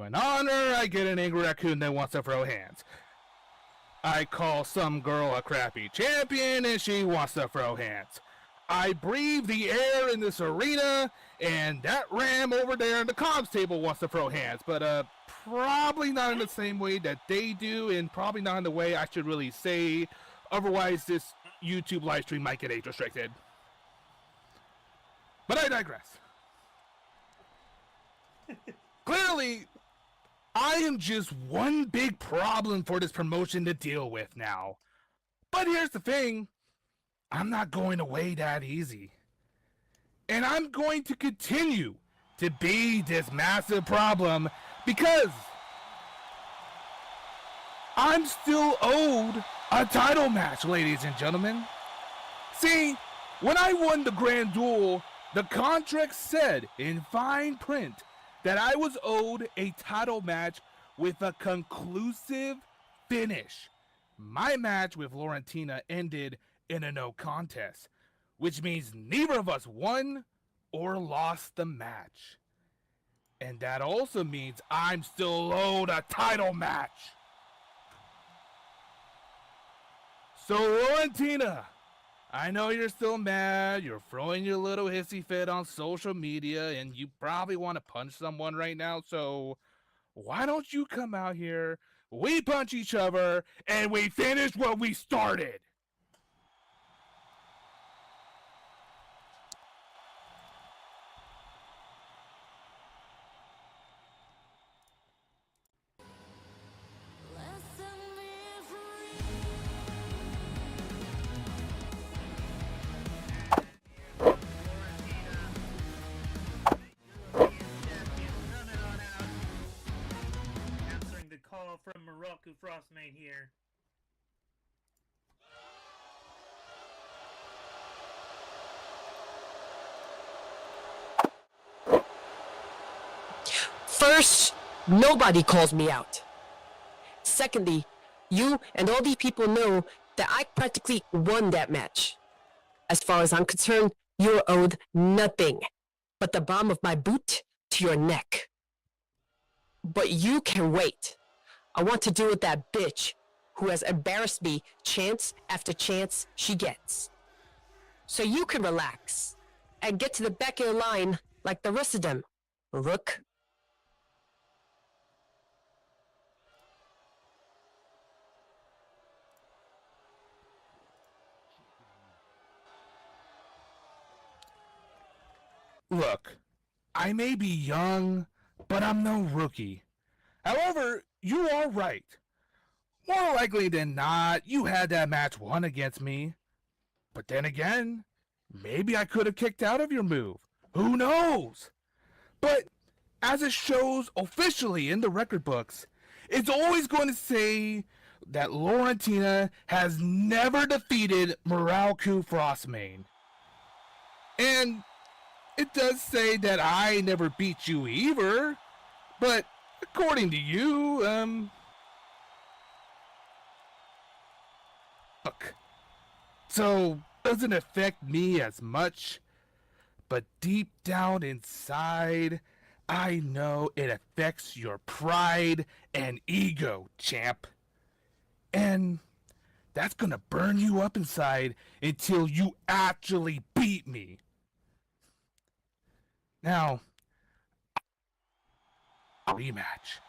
an honor, I get an angry raccoon that wants to throw hands. I call some girl a crappy champion and she wants to throw hands. I breathe the air in this arena and that ram over there in the comms table wants to throw hands, but probably not in the same way that they do, and probably not in the way I should really say, otherwise this YouTube live stream might get age restricted. But I digress. Clearly, I am just one big problem for this promotion to deal with now. But here's the thing, I'm not going away that easy. And I'm going to continue to be this massive problem because I'm still owed a title match, ladies and gentlemen. See, when I won the Grand Duel, the contract said in fine print that I was owed a title match with a conclusive finish. My match with Laurentina ended in a no contest, which means neither of us won or lost the match. And that also means I'm still owed a title match. So Laurentina, I know you're still mad, you're throwing your little hissy fit on social media, and you probably want to punch someone right now, so why don't you come out here, we punch each other, and we finish what we started? From HONORPROWRESTLING here. First, nobody calls me out. Secondly, you and all these people know that I practically won that match. As far as I'm concerned, you're owed nothing but the bottom of my boot to your neck. But you can wait. I want to deal with that bitch who has embarrassed me chance after chance she gets. So you can relax and get to the back of the line like the rest of them, Rook. Look, I may be young, but I'm no rookie. However, you are right. More likely than not, you had that match won against me. But then again, maybe I could have kicked out of your move. Who knows? But as it shows officially in the record books, it's always going to say that Laurentina has never defeated Morale-Ku Frostmane. And it does say that I never beat you either, but according to you, look, so doesn't affect me as much, but deep down inside, I know it affects your pride and ego, champ. And that's gonna burn you up inside until you actually beat me. Now, rematch.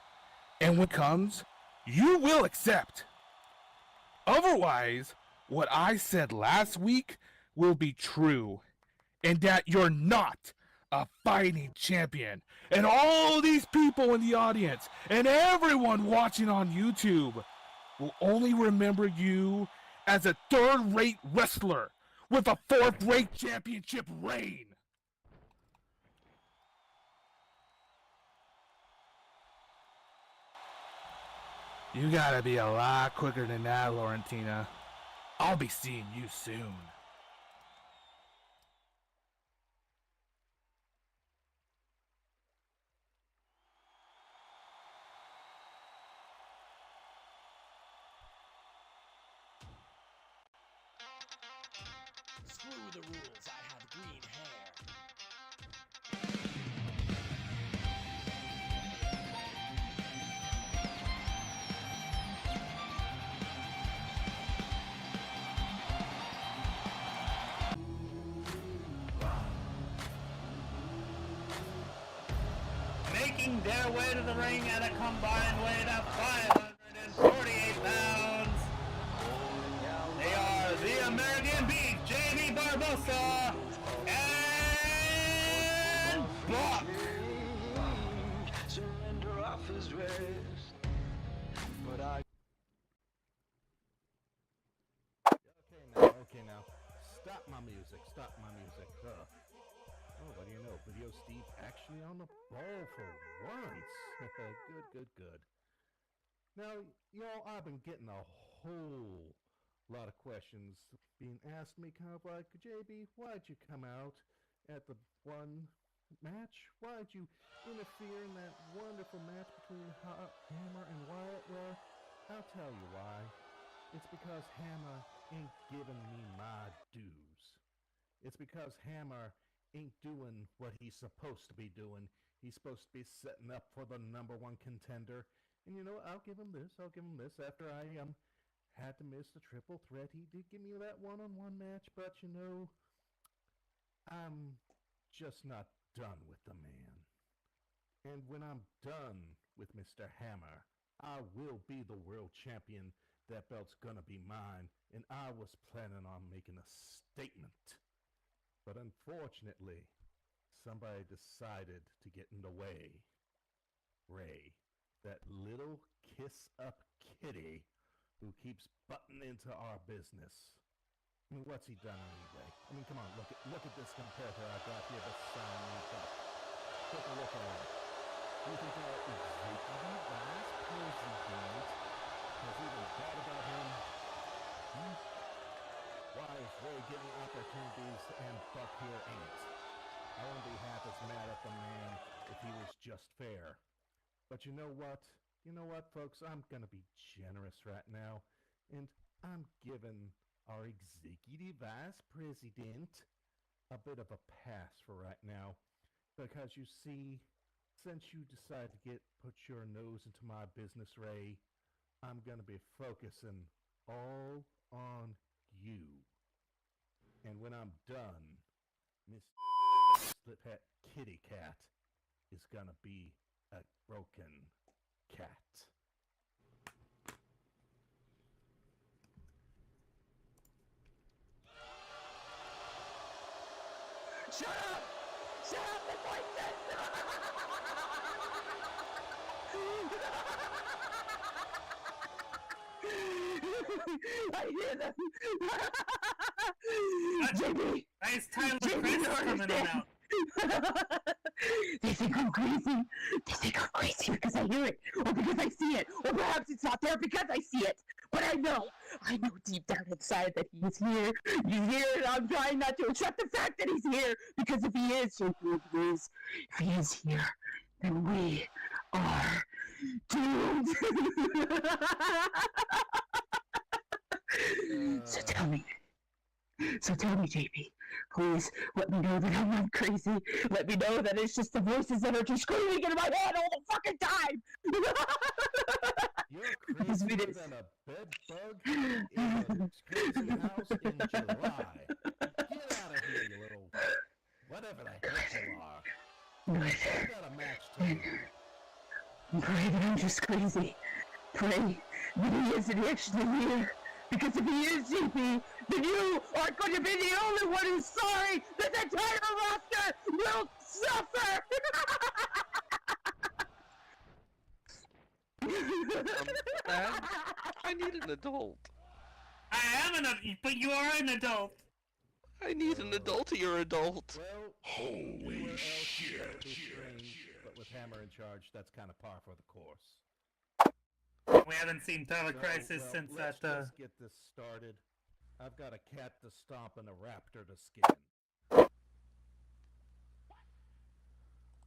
And when it comes, you will accept. Otherwise, what I said last week will be true. And that you're not a fighting champion. And all these people in the audience and everyone watching on YouTube will only remember you as a third-rate wrestler with a fourth-rate championship reign. You gotta be a lot quicker than that, Laurentina. I'll be seeing you soon. Screw the rules, I have green hair. making their way to the ring at a combined weight of 548 pounds. They are the American Beef, JB Barbosa, and Buck. Surrender off his wrist, but I. Okay now. Stop my music. Oh, what do you know? Video Steve actually on the ball for once. Good. Now, y'all, I've been getting a whole lot of questions being asked me, kind of like, JB, why'd you come out at the one match? Why'd you interfere in that wonderful match between Hammer and Wyatt? Well, I'll tell you why. It's because Hammer ain't giving me my dues. It's because Hammer ain't doing what he's supposed to be doing. He's supposed to be setting up for the #1 contender. And you know, I'll give him this. After I had to miss the triple threat, he did give me that one-on-one match, but you know, I'm just not done with the man. And when I'm done with Mr. Hammer, I will be the world champion. That belt's gonna be mine, and I was planning on making a statement. But unfortunately, somebody decided to get in the way. Ray, that little kiss-up kitty who keeps butting into our business. I mean, what's he done anyway? I mean, come on, look at this comparator I got here beside me. Take a look at him. Do you think our executive vice president has even thought about him? Why is Ray getting opportunities and Buck here ain't? I wouldn't be half as mad at the man if he was just fair. But you know what? Folks? I'm gonna be generous right now, and I'm giving our executive vice president a bit of a pass for right now, because you see, since you decided to put your nose into my business, Ray, I'm gonna be focusing all on you. And when I'm done, Miss Sliphat Kitty Cat is gonna be a broken cat. Shut up! Shut up! The voices! I hear them! JB! Nice Tyler Chris coming on out. They think I'm crazy. They think I'm crazy because I hear it, or because I see it, or perhaps it's not there because I see it. But I know deep down inside that he's here. He's here, and I'm trying not to accept the fact that he's here, because if he is, if he is here, then we are doomed. So tell me, JP, please let me know that I'm not crazy. Let me know that it's just the voices that are just screaming in my head all the fucking time. You're crazier than a bed bug in a crazy house in July. Get out of here, you little whatever the heck you are. Good. I got a match to do. Pray that I'm just crazy. Pray that he isn't actually here. Because if he is, JP, then you are going to be the only one who's sorry that the entire roster will suffer! Man, I need an adult. I am an adult, but you are an adult. I need an adultier adult. Well, holy shit. But with Hammer in charge, that's kind of par for the course. We haven't seen Tyler Crisis since let's that, just get this started. I've got a cat to stomp and a raptor to skin.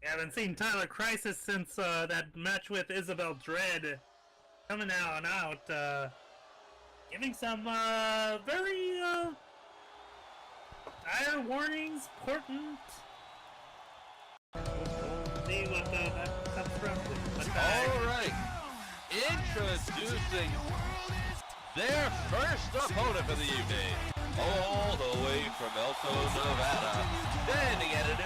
We haven't seen Tyler Crisis since that match with Isabel Dread. Coming out and out, giving some very dire warnings, important. See what that comes from. Alright, introducing their first opponent for the evening. All the way from Elko, Nevada. Standing at an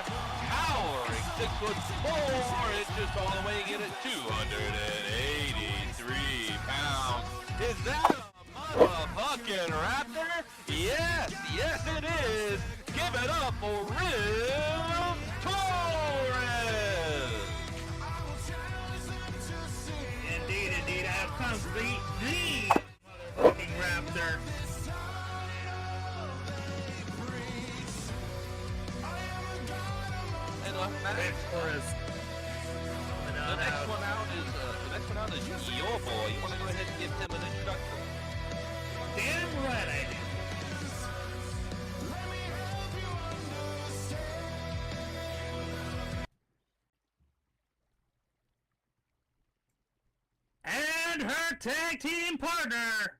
towering 6'4" all the way in at 283 pounds. Is that a motherfucking raptor? Yes, yes it is. Give it up for Riv Torres. Indeed, indeed, I have come to the motherfucking raptor. And Matt, Riv Torres. the next one out is your boy. You want to go ahead and give him an introduction? Damn right I do. And her tag team partner.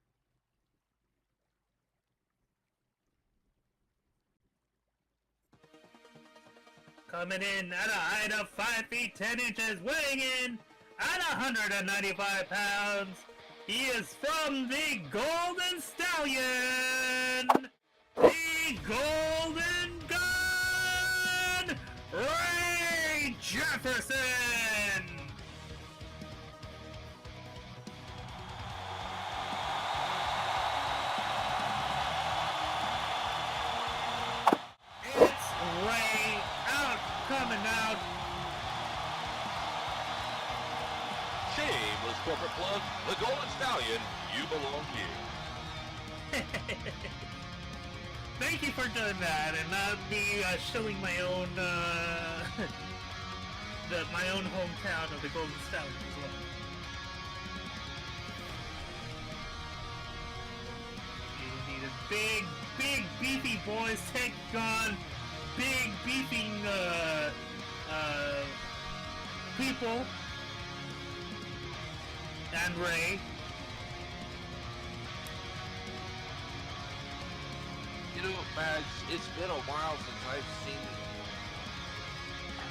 Coming in at a height of 5 feet 10 inches, weighing in at 195 pounds. He is from the Golden Stallion, the Golden Gun, Ray Jefferson. It's Ray coming out. Shameless corporate plug. The Golden Stallion. You belong here. Thank you for doing that, and not me shilling my own my own hometown of the Golden Stallion as well. Indeed, big beefy boys take on big beefing people. And Ray. You know, Mads, it's been a while since I've seen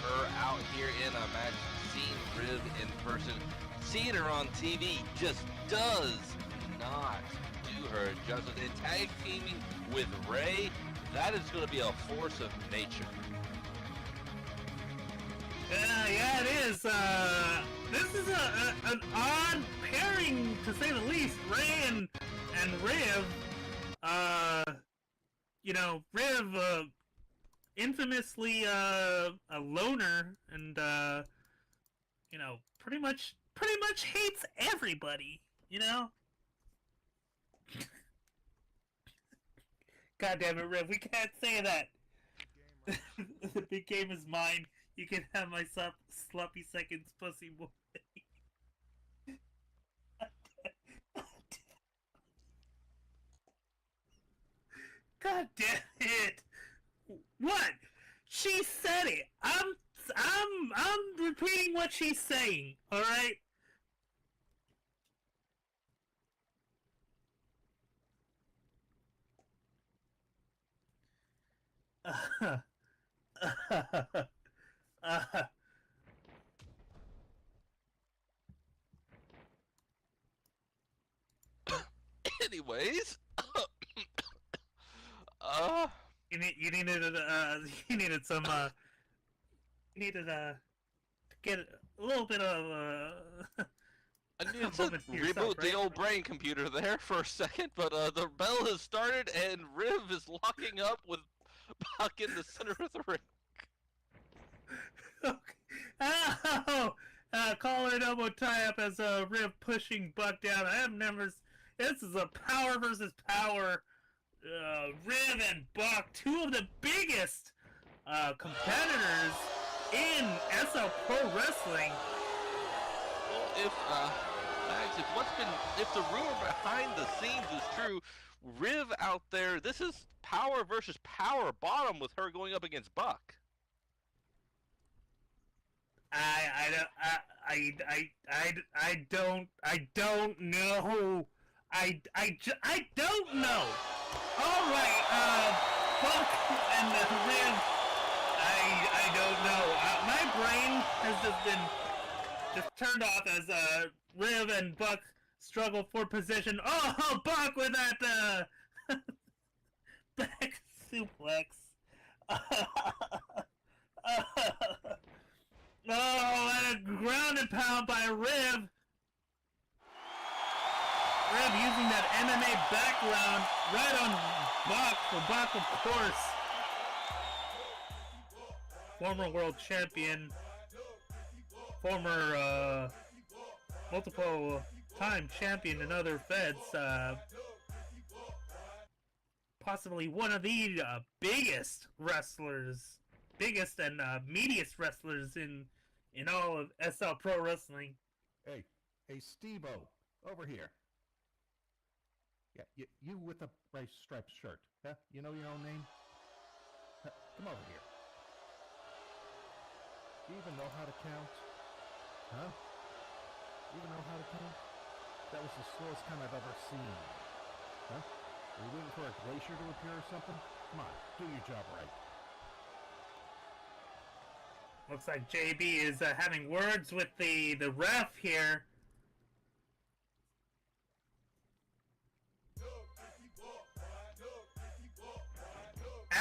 her out here in a match, seen Riv in person. Seeing her on TV just does not do her justice. And tag teaming with Ray, that is going to be a force of nature. Yeah, it is. This is an odd pairing, to say the least. Ray and Riv. You know, Riv, infamously a loner, and you know, pretty much hates everybody. You know. God damn it, Riv! We can't say that. The big game is mine. You can have my sloppy seconds, pussy boy. God damn it! What? She said it. I'm repeating what she's saying. All right. Anyways, you needed some to get a little bit of I needed to moment for yourself, reboot the right? old brain computer there for a second, but the bell has started and Riv is locking up with Buck in the center of the ring. Okay. Ow! Collar and elbow tie-up as Riv pushing Buck down. I have never... This is a power versus power. Riv and Buck, two of the biggest competitors in SL Pro Wrestling. Well, if Max, if the rumor behind the scenes is true, Riv out there, this is power versus power bottom with her going up against Buck. I don't know. I don't know. All right, Buck and Riv. I don't know. My brain has just turned off as Riv and Buck struggle for position. Oh, Buck with that back suplex. Oh, and a ground and pound by Riv. Riv using that MMA background right on Buck. For Buck, of course. Former world champion. Former multiple time champion in other feds. Possibly one of the biggest wrestlers. Biggest and meatiest wrestlers in all of SL Pro Wrestling. Hey, Steve-O, over here. Yeah, you with the rice striped shirt, huh? You know your own name? Huh, come over here. Do you even know how to count? Huh? You even know how to count? That was the slowest count I've ever seen. Huh? Are you waiting for a glacier to appear or something? Come on, do your job right. Looks like JB is having words with the ref here.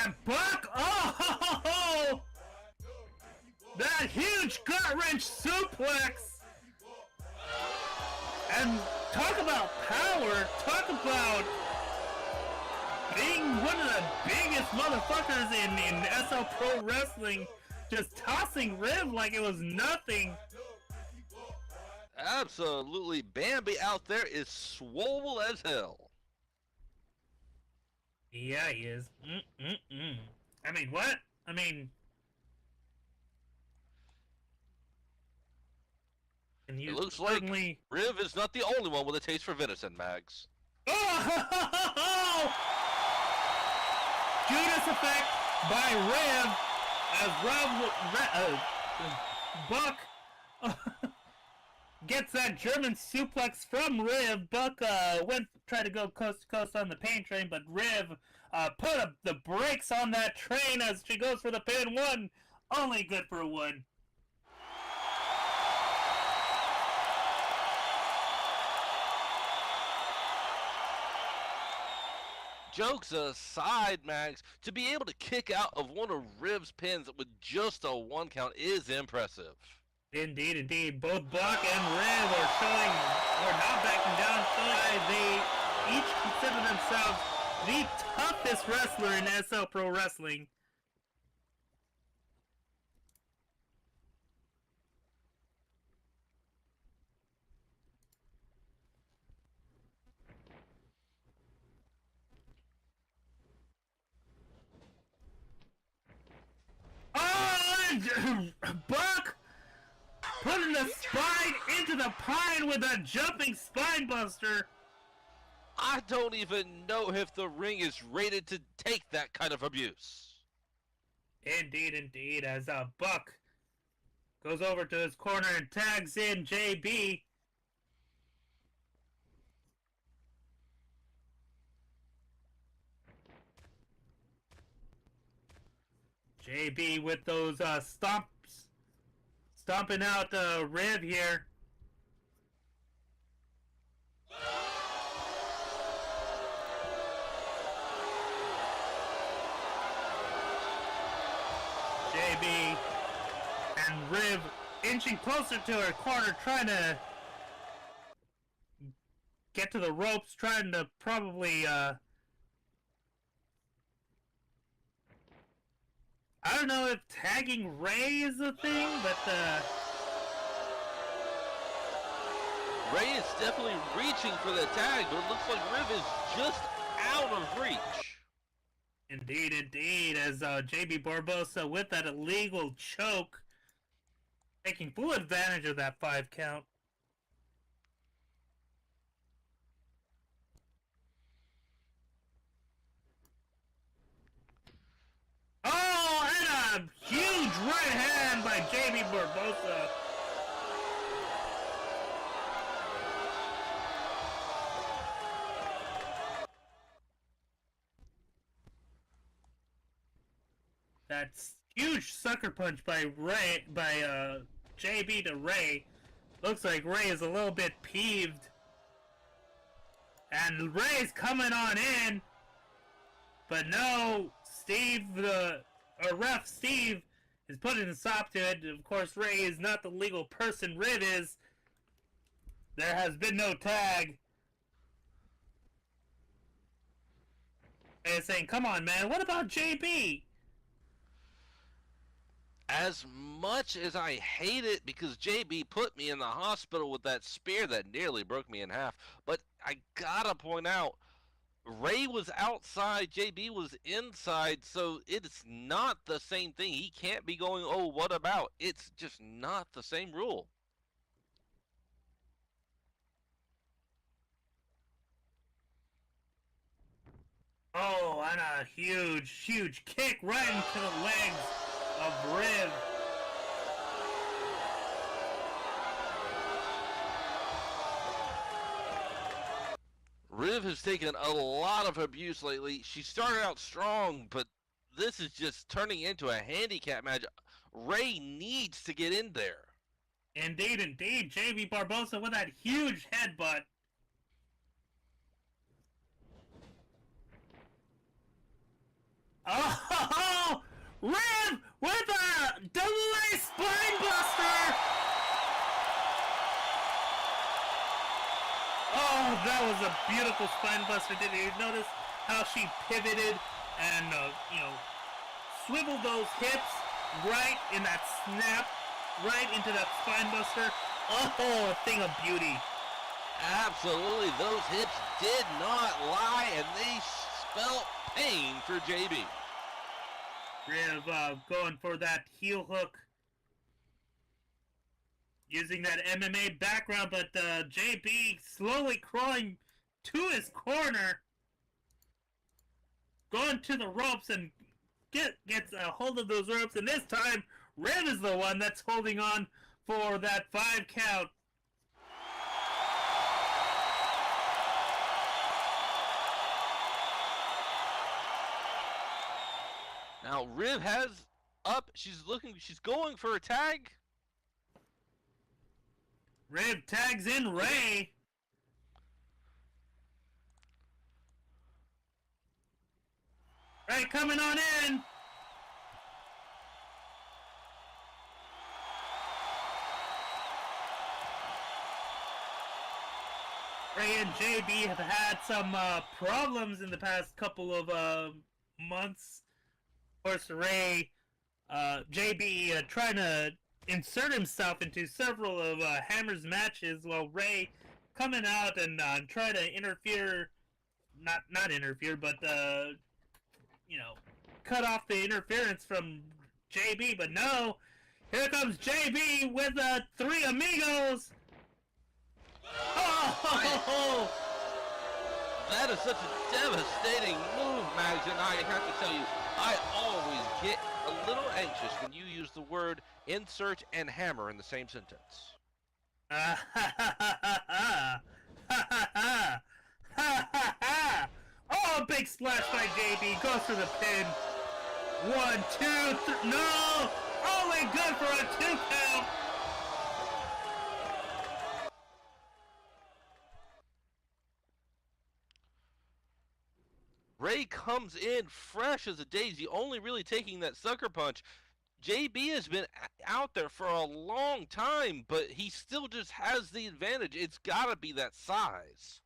And Buck, oh! That huge gut-wrench suplex! And talk about power, talk about being one of the biggest motherfuckers in SL Pro Wrestling, just tossing Riv like it was nothing. Absolutely, Bambi out there is swole as hell. Yeah, he is. I mean, what? I mean... And you It looks certainly... like Riv is not the only one with a taste for venison, Mags. Oh! Judas effect by Riv as Buck gets that German suplex from Riv. Buck tried to go coast to coast on the pain train, but Riv put the brakes on that train as she goes for the pin. One, only good for one. Jokes aside, Mags, to be able to kick out of one of Riv's pins with just a 1 count is impressive. Indeed, indeed. Both Buck and Riv are showing, or not backing down, showing they each consider themselves the toughest wrestler in SL Pro Wrestling. Oh, Buck putting the spine into the pine with a jumping spine buster. I don't even know if the ring is rated to take that kind of abuse. Indeed, indeed, as Buck goes over to his corner and tags in JB. JB with those stomping out Riv here. JB and Riv inching closer to her corner, trying to get to the ropes, trying to probably I don't know if tagging Ray is a thing, but Ray is definitely reaching for the tag, but it looks like Riv is just out of reach. Indeed, indeed, as JB Barbosa with that illegal choke, taking full advantage of that 5 count. Oh, and a huge right hand by JB Barbosa. That's huge sucker punch by Ray, by JB to Ray. Looks like Ray is a little bit peeved. And Ray's coming on in. But no, Steve, ref Steve, is putting a stop to it. Of course, Ray is not the legal person. Riv is. There has been no tag. And saying, come on, man, what about JB? As much as I hate it because JB put me in the hospital with that spear that nearly broke me in half, but I gotta point out, Ray was outside, JB was inside, so it's not the same thing. He can't be going, oh, what about? It's just not the same rule. Oh, and a huge kick right into the legs of Riv. Riv has taken a lot of abuse lately. She started out strong, but this is just turning into a handicap match. Ray needs to get in there. Indeed. JB Barbosa with that huge headbutt. Oh, Riv with a double-A spine buster. Oh, that was a beautiful spine buster. Did you notice how she pivoted and, swiveled those hips right in that snap, right into that spine buster? Oh, a thing of beauty. Absolutely, those hips did not lie, and they spelled pain for JB. Riv going for that heel hook. Using that MMA background, but JB slowly crawling to his corner. Going to the ropes and gets a hold of those ropes, and this time, Riv is the one that's holding on for that 5 count. Now, Riv has up. She's going for a tag. Riv tags in Ray. Ray coming on in. Ray and JB have had some problems in the past couple of months. Of course, Ray, JB trying to insert himself into several of Hammer's matches, while Ray coming out and try to interfere, not interfere, but cut off the interference from JB. But no, here comes JB with 3 amigos. Oh! That is such a devastating move, Mags, and I have to tell you, I always get a little anxious when you use the word insert and hammer in the same sentence. Oh, big splash by JB, goes for the pin. 1, 2, 3, no! Only good for a 2 count. Ray comes in fresh as a daisy, only really taking that sucker punch. JB has been out there for a long time, but he still just has the advantage. It's got to be that size.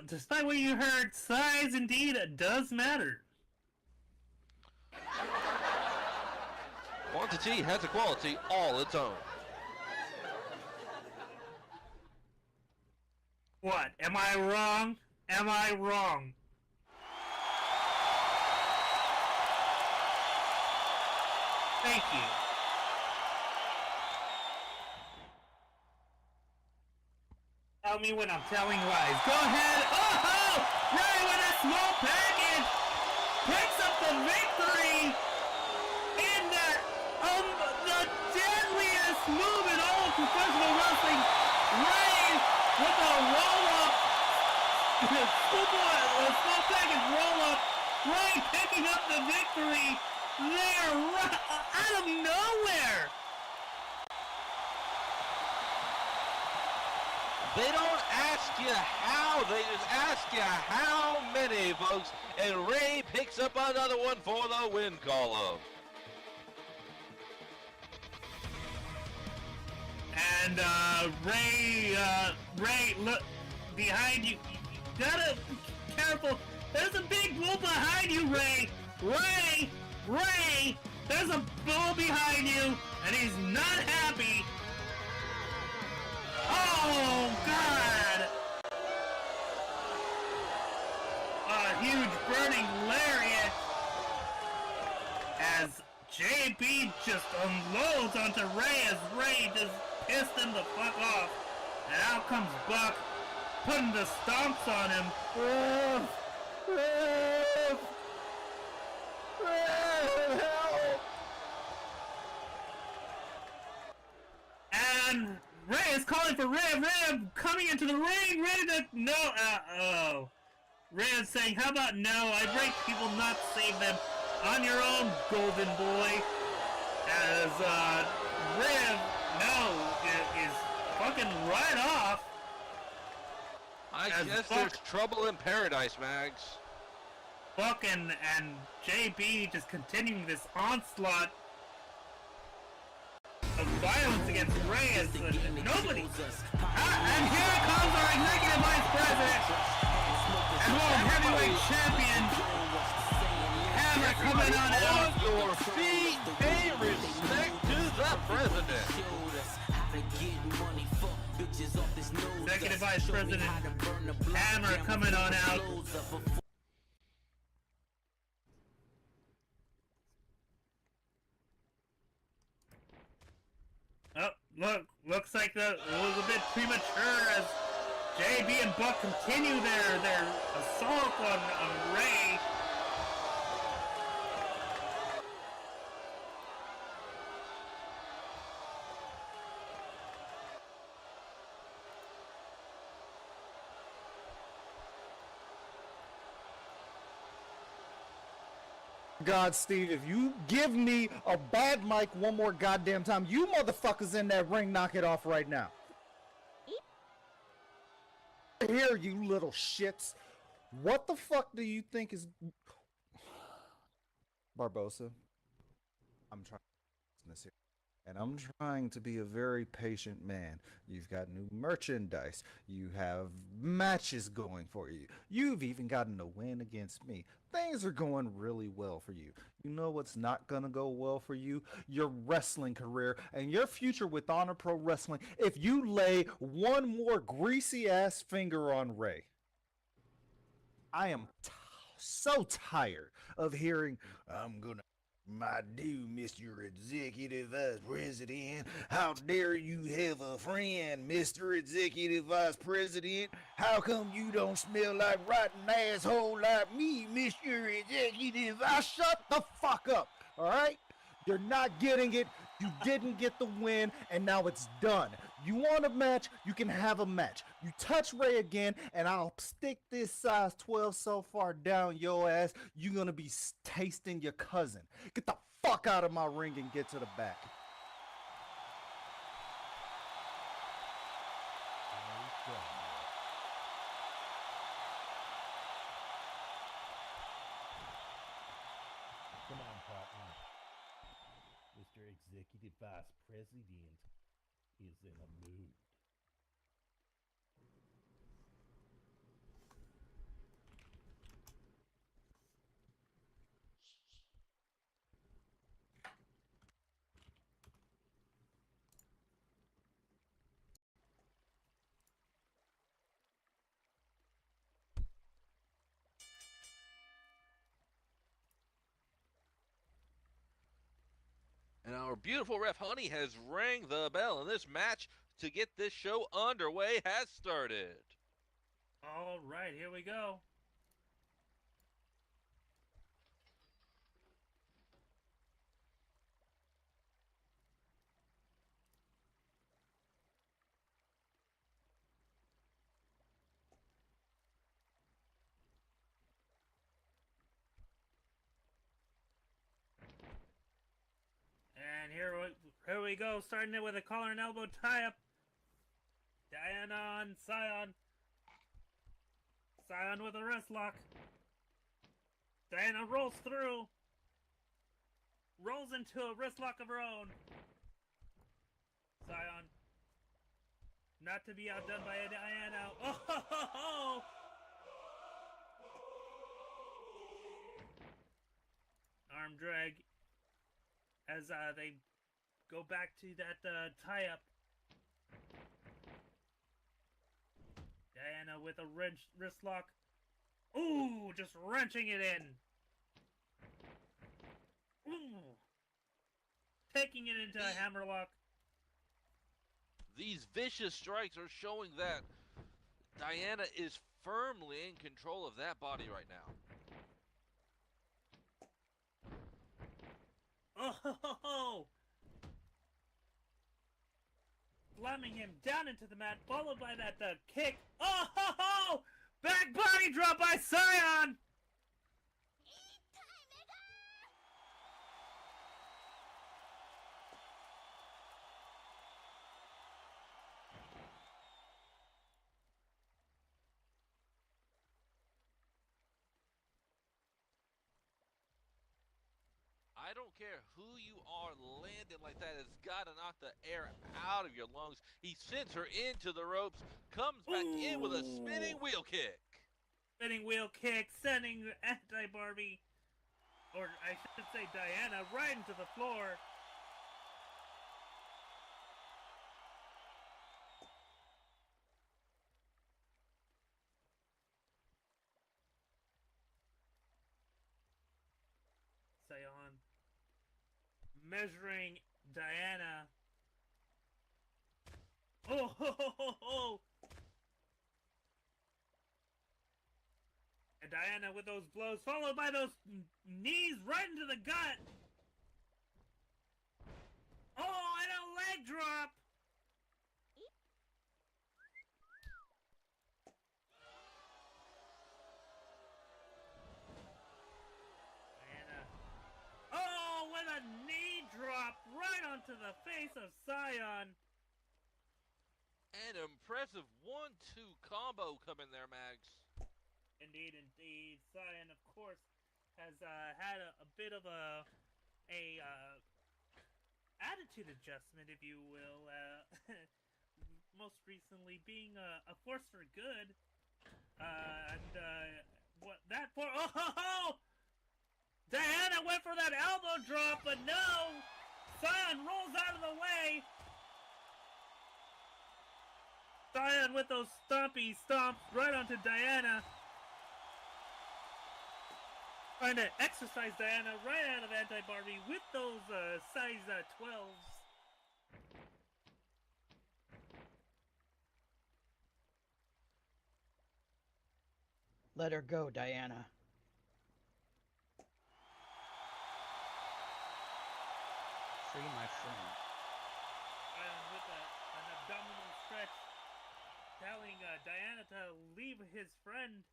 Despite what you heard, size indeed does matter. Quantity has a quality all its own. What? Am I wrong? Am I wrong? Thank you. Tell me when I'm telling lies. Go ahead. Oh! Ray with a small package picks up the victory in the deadliest move in all of professional wrestling. Ray with a roll-up. Small package roll-up. Ray picking up the victory there out of nowhere. They don't ask ask you how many, folks, and Ray picks up another one for the win column. And Ray, look behind you. You gotta be careful. There's a big bull behind you, Ray. Ray, there's a bull behind you, and he's not happy. Oh God! A huge burning lariat as JB just unloads onto Ray as Ray just pissed him the fuck off. And out comes Buck, putting the stomps on him. And Ray is calling for Rev coming into the ring, ready to no. Ray is saying, "How about no? I'd rate people not to save them on your own, golden boy." As Rev is fucking right off. I guess there's trouble in paradise, Mags. Buck and JB just continuing this onslaught of violence against Ray as nobody. And here comes our executive vice president and world heavyweight champion, Hammer, coming on out. On your feet, pay respect to the president. Executive vice president Hammer coming on out. Oh, looks like that was a bit premature as JB and Buck continue their assault on Ray. God, Steve, if you give me a bad mic one more goddamn time, you motherfuckers in that ring knock it off right now. Here, you little shits. What the fuck do you think is... Barbosa, I'm trying this here. And I'm trying to be a very patient man. You've got new merchandise. You have matches going for you. You've even gotten a win against me. Things are going really well for you. You know what's not gonna go well for you? Your wrestling career and your future with Honor Pro Wrestling if you lay one more greasy ass finger on Ray. I am so tired of hearing, I'm gonna my due, Mr. Executive Vice President. How dare you have a friend, Mr. Executive Vice President? How come you don't smell like rotten asshole like me, Mr. Executive Vice? Shut the fuck up, alright? You're not getting it. You didn't get the win, and now it's done. You want a match, you can have a match. You touch Ray again, and I'll stick this size 12 so far down your ass, you're gonna be tasting your cousin. Get the fuck out of my ring and get to the back. Come on, partner. Mr. Executive Vice President is in a mood. And our beautiful ref Honey has rang the bell, and this match to get this show underway has started. All right, here we go. And here we go, starting it with a collar and elbow tie-up. Diana and Scion Sion with a wrist lock. Diana rolls through. Rolls into a wrist lock of her own. Sion. Not to be outdone by Diana. Oh, ho, ho, ho. Arm drag as they go back to that tie-up. Diana with a wrist lock. Ooh, just wrenching it in. Ooh. Taking it into a hammerlock. These vicious strikes are showing that Diana is firmly in control of that body right now. Oh, ho, ho, ho. Slamming him down into the mat, followed by that kick. Oh, ho, ho. Back body drop by Sion. I don't care who you are, landing like that has got to knock the air out of your lungs. He sends her into the ropes, comes back in with a spinning wheel kick. Spinning wheel kick, sending anti-Barbie, or I should say Diana, right into the floor. Sion measuring Diana. Oh, ho, ho, ho, ho. And Diana with those blows, followed by those knees right into the gut. Oh, and a leg drop. Diana. Oh, with a knee drop right onto the face of Sion. An impressive 1-2 combo coming there, Mags. Indeed, indeed. Sion, of course, has had a bit of a attitude adjustment, if you will. Most recently being a force for good. What that for? Oh, ho, ho! Diana went for that elbow drop, but no! Sion rolls out of the way. Sion with those stompy stomps right onto Diana. Trying to exercise Diana right out of anti-Barbie with those size 12s. Let her go, Diana. Free my friend. And with an abdominal stretch, telling Diana to leave his friend.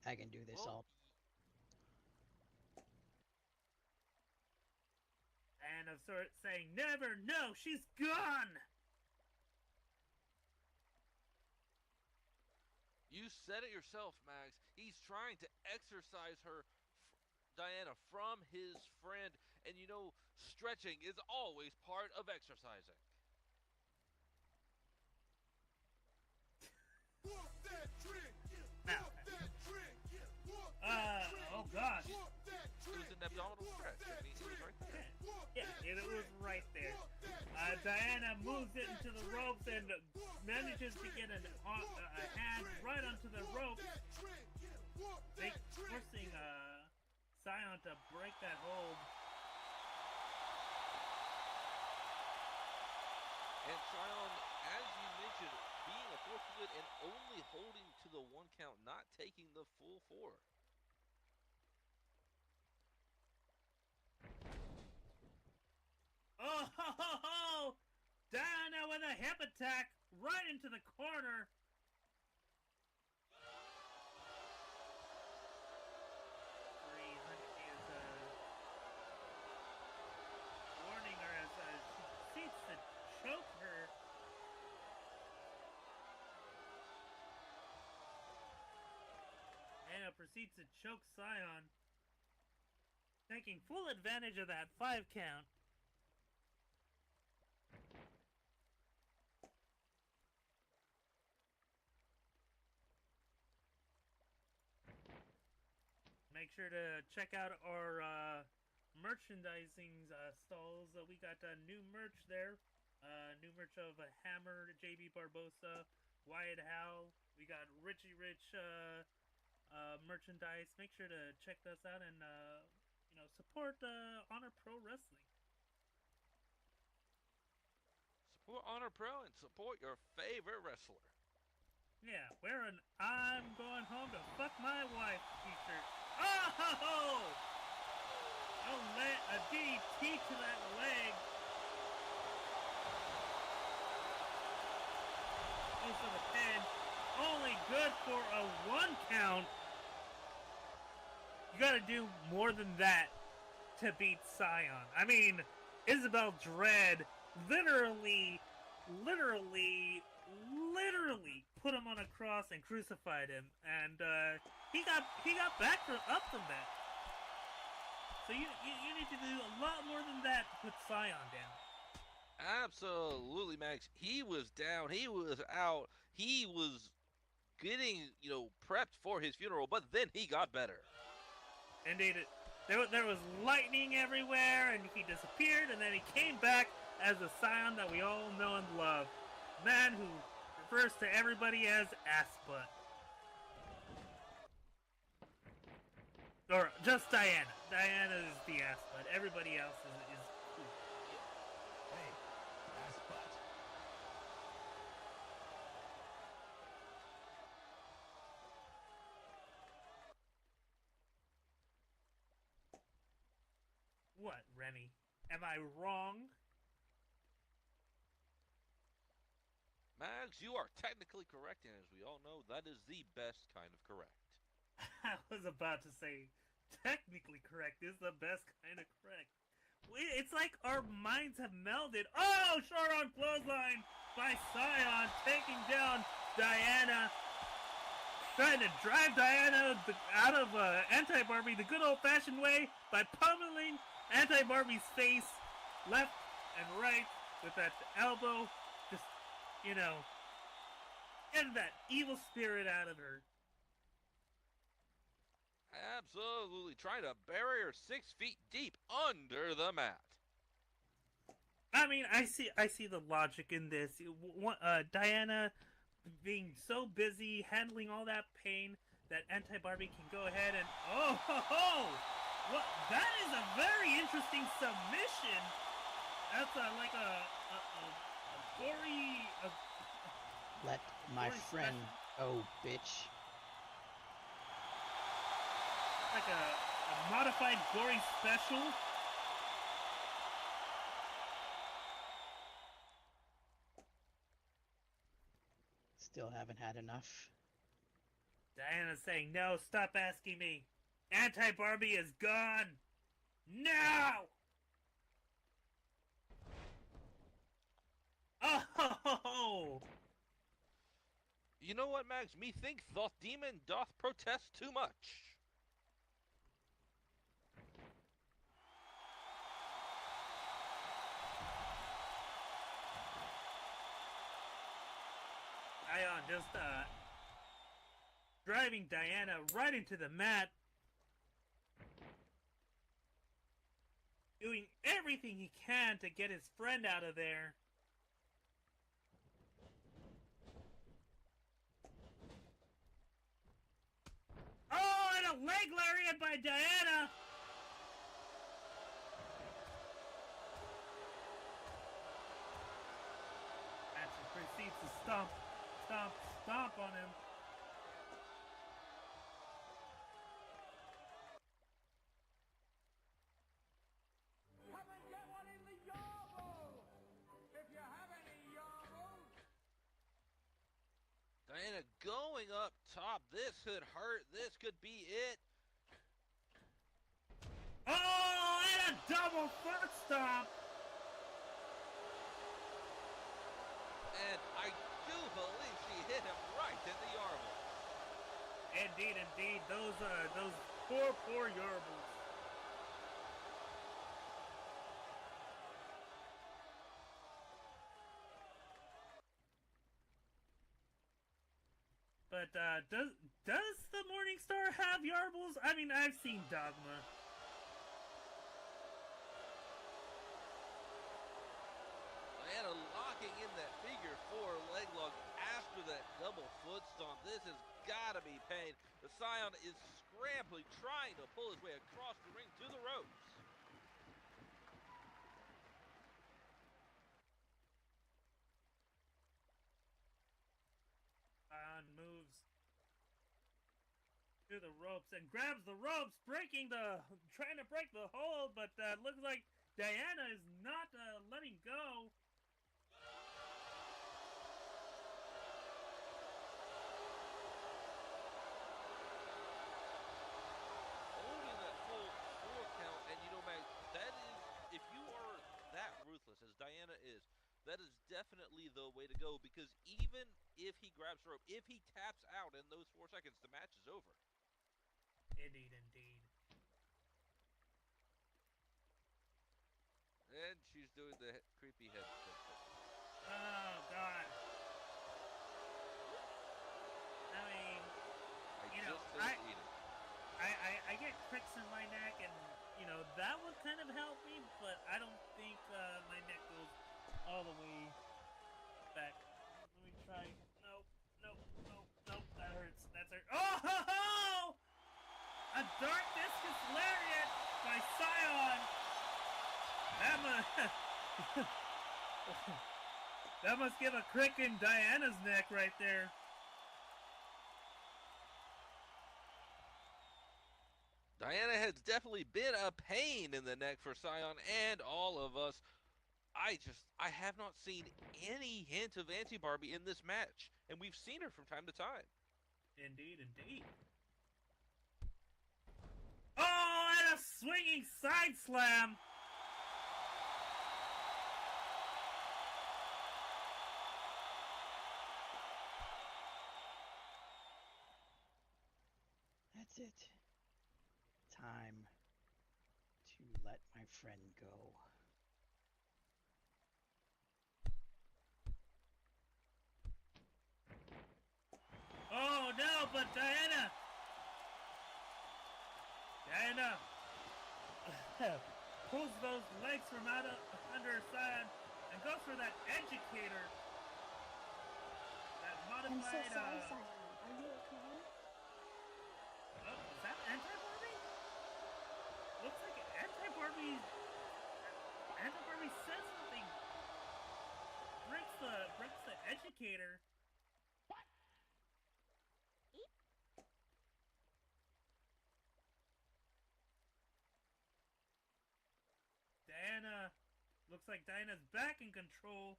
I can do this all. And of sort saying, never, no, she's gone! You said it yourself, Mags. He's trying to exercise her, Diana, from his friend. And you know, stretching is always part of exercising. Now, oh gosh. It was an abdominal stretch. I mean, it was right there. Yeah, it was right there. Diana moves it into the ropes and manages to get a hand right onto the ropes, forcing Sion to break that hold. And Sion, as you mentioned, being a force for good and only holding to the 1 count, not taking the full 4. Oh, ho, ho, ho! Diana with a hip attack right into the corner. Warning her as she seeks to choke her. proceeds to choke Scion, taking full advantage of that 5 count. Make sure to check out our merchandising stalls. We got new merch there. New merch of Hammer, JB Barbosa, Wyatt Howe. We got Richie Rich merchandise. Make sure to check this out and support Honor Pro Wrestling. Support Honor Pro and support your favorite wrestler. Yeah, wear an "I'm going home to fuck my wife" t-shirt. Oh! A DDT to that leg. Goes for the pin. Only good for a 1 count. You gotta do more than that to beat Scion. I mean, Isabel Dread literally put him on a cross and crucified him, and he got back up from that. So you need to do a lot more than that to put Scion down. Absolutely, Max. He was down. He was out. He was getting, prepped for his funeral, but then he got better. Indeed, there was lightning everywhere, and he disappeared, and then he came back as the Scion that we all know and love. Man who refers to everybody as ass butt. Or just Diana. Diana is the ass butt. Everybody else is cool. Hey, ass butt. What, Remy? Am I wrong? Max, you are technically correct, and as we all know, that is the best kind of correct. I was about to say, technically correct is the best kind of correct. It's like our minds have melded. Oh, short on clothesline by Scion, taking down Diana. Trying to drive Diana out of Anti-Barbie the good old-fashioned way by pummeling Anti-Barbie's face left and right with that elbow. Just, getting that evil spirit out of her. Absolutely. Trying to bury her 6 feet deep under the mat. I mean, I see the logic in this. Diana being so busy handling all that pain that Anti-Barbie can go ahead and... Oh, ho, ho! What? That is a very interesting submission. That's like a gory... Let my gory friend special. go, bitch. Like a modified gory special. Still haven't had enough. Diana's saying, no, stop asking me. Anti-Barbie is gone. Now! Oh! You know what, Max? Methinks the demon doth protest too much. Ion just driving Diana right into the mat. Doing everything he can to get his friend out of there. Oh, and a leg lariat by Diana! Actually proceeds to stomp on him. Come and get one in the yarbo! If you have any yarbos! Diana going up top. This could hurt. This could be it. Oh, and a double foot stomp! And I do believe she hit him right in the armor. Indeed, indeed. Those poor Yorubles. But does the Morning Star have Yarbles? I mean, I've seen Dogma. Diana locking in that figure 4 leg lock after that double foot stomp. This has got to be pain. The Scion is scrambling, trying to pull his way across the ring to the ropes. Scion moves to the ropes and grabs the ropes, trying to break the hold, but looks like Diana is not letting go. Holding that full 4 count, and you know, Max, that is, if you are that ruthless as Diana is, that is definitely the way to go, because even if he grabs the rope, if he taps out in those 4 seconds, the match is over. Indeed, indeed. And she's doing the creepy head spin. Oh, God. I mean, you know, I get pricks in my neck, and, you know, that would kind of help me, but I don't think my neck goes all the way back. Let me try. Nope, that hurts. That's hurt. Oh, ho, ho! A dark discus lariat by Scion. That must give a crick in Diana's neck right there. Diana has definitely been a pain in the neck for Scion and all of us. I have not seen any hint of Auntie Barbie in this match, and we've seen her from time to time. Indeed, indeed. Oh, and a swinging side slam. That's it. Time to let my friend go. Oh no, but Diana pulls those legs from under her side and goes for that educator. That I'm so modified. sorry, Simon. Are you okay? Oh, is that Anti-Barbie? Looks like Anti-Barbie says something. Breaks the educator. Diana, looks like Diana's back in control.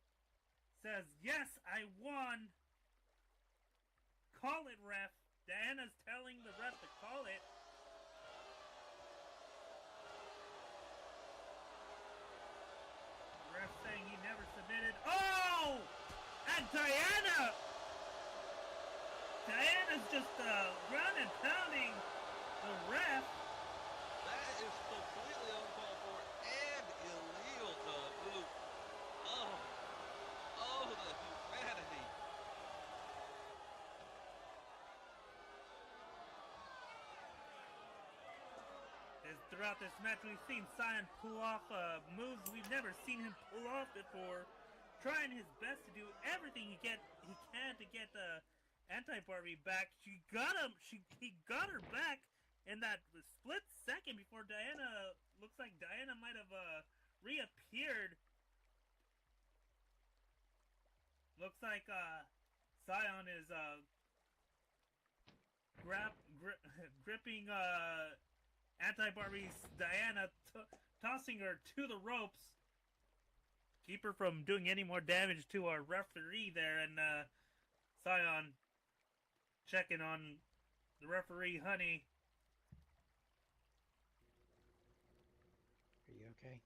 Says, yes, I won. Call it, ref. Diana's telling the ref to call it. The ref saying he never submitted. Oh! And Diana's just ground and pounding the ref. That is completely uncalled for and illegal to boot. Oh, the humanity. Throughout this match, we've seen Scion pull off moves we've never seen him pull off before, trying his best to do everything he can to get Anti-Barbie back. He got her back in that split second before Diana. Looks like Diana might have reappeared. Looks like Scion is gripping Anti-Barbie's Diana, tossing her to the ropes. Keep her from doing any more damage to our referee there, and Scion checking on the referee, Honey. Are you okay?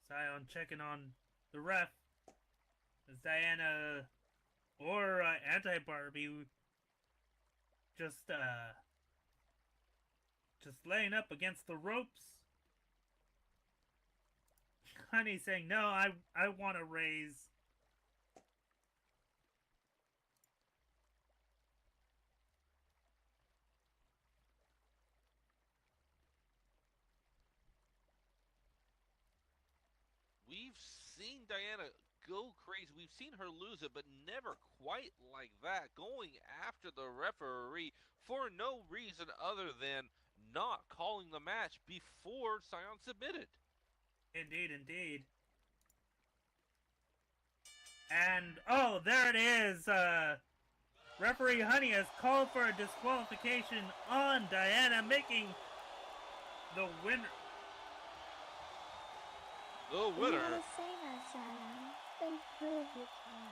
Sion checking on the ref. As Diana or Anti-Barbie just laying up against the ropes. Honey saying, no, I want to raise. We've seen Diana go crazy. We've seen her lose it, but never quite like that. Going after the referee for no reason other than not calling the match before Sion submitted. Indeed, indeed. And, oh, there it is. Referee Honey has called for a disqualification on Diana, making the winner. The You winner. gotta save us, Sion. Then prove you can.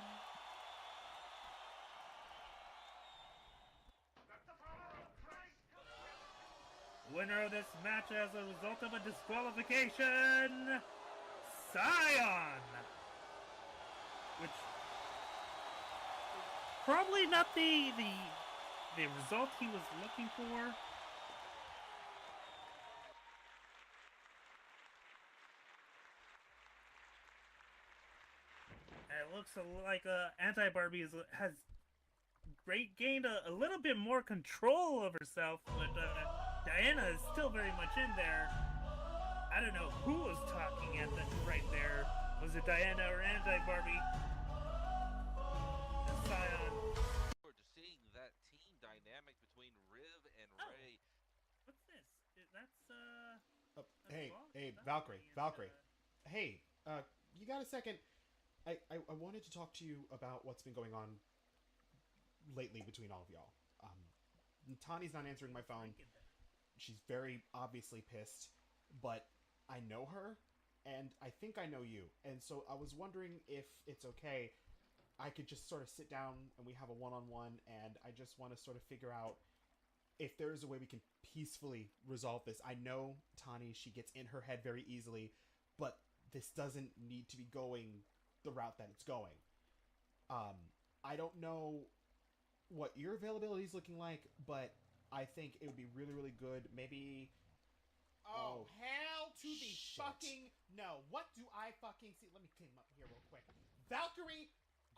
Winner of this match as a result of a disqualification, Sion. Which probably not the result he was looking for. It looks like Anti-Barbie has gained a little bit more control of herself, but Diana is still very much in there. I don't know who was talking at that right there. Was it Diana or Anti-Barbie? Sion. Forward to seeing that team dynamic between Riv and Oh. Ray. What's this? That's Hey, boss hey, stuff Valkyrie, and, Valkyrie. Hey, you got a second? I wanted to talk to you about what's been going on lately between all of y'all. Tani's not answering my phone. She's very obviously pissed, but I know her, and I think I know you. And so I was wondering if it's okay, I could just sort of sit down and we have a one-on-one, and I just want to sort of figure out if there's a way we can peacefully resolve this. I know Tani, she gets in her head very easily, but this doesn't need to be going the route that it's going. I don't know what your availability is looking like, but I think it would be really, really good. Maybe. Oh, hell to the fucking no! What do I fucking see? Let me clean up here real quick. Valkyrie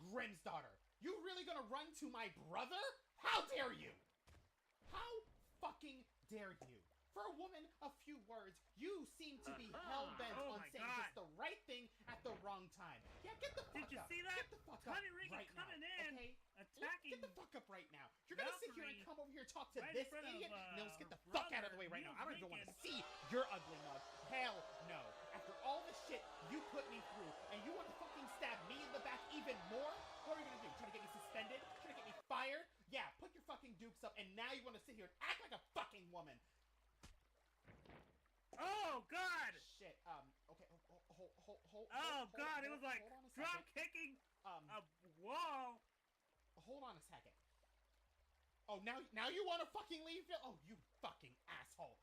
Grimsdaughter, you really gonna run to my brother? How dare you? How fucking dare you? For a woman of few words, you seem to be hell-bent Oh on my saying God. just the right thing at the wrong time. Yeah, get the fuck Did you up. see that? Get the fuck Tony up Regan right coming now, in, okay? attacking Get the fuck up right now. You're gonna sit here and Valkyrie come over here and talk to right in this front of, idiot? No, let's get the fuck out of the way right now. I don't even want to see your ugly mug. Hell no. After all the shit you put me through, and you want to fucking stab me in the back even more? What are you gonna do? Try to get me suspended? Try to get me fired? Yeah, put your fucking dukes up, and now you want to sit here and act like a fucking woman. Oh God! Shit. Okay. Oh God! It was like hold on a drop second. kicking a wall. Hold on a second. Oh, now you want to fucking leave? Oh, you fucking asshole.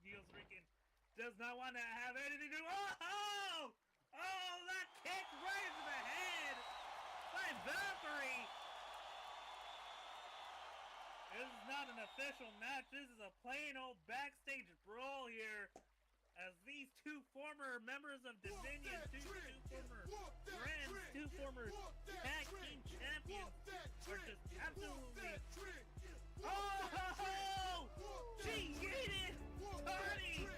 Niels Rican does not want to have anything to do. Oh! Oh! That kick right into the head by Valkyrie. This is not an official match. This is a plain old backstage brawl here. As these two former members of Dominion, two former friends, two former tag team champions are just absolutely... Oh! She yeeted Tony!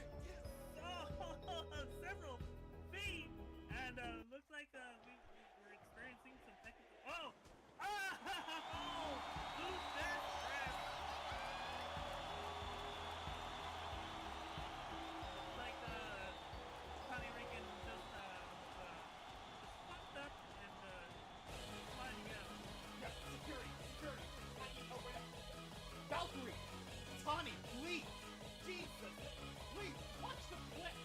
Oh, several feet! And looks like we're experiencing some technical... Oh! Oh! Who's that? Like Tony Rican just fucked up and flying out. Yes, security. Valkyrie, Tani, please, Jesus, please, watch the clip.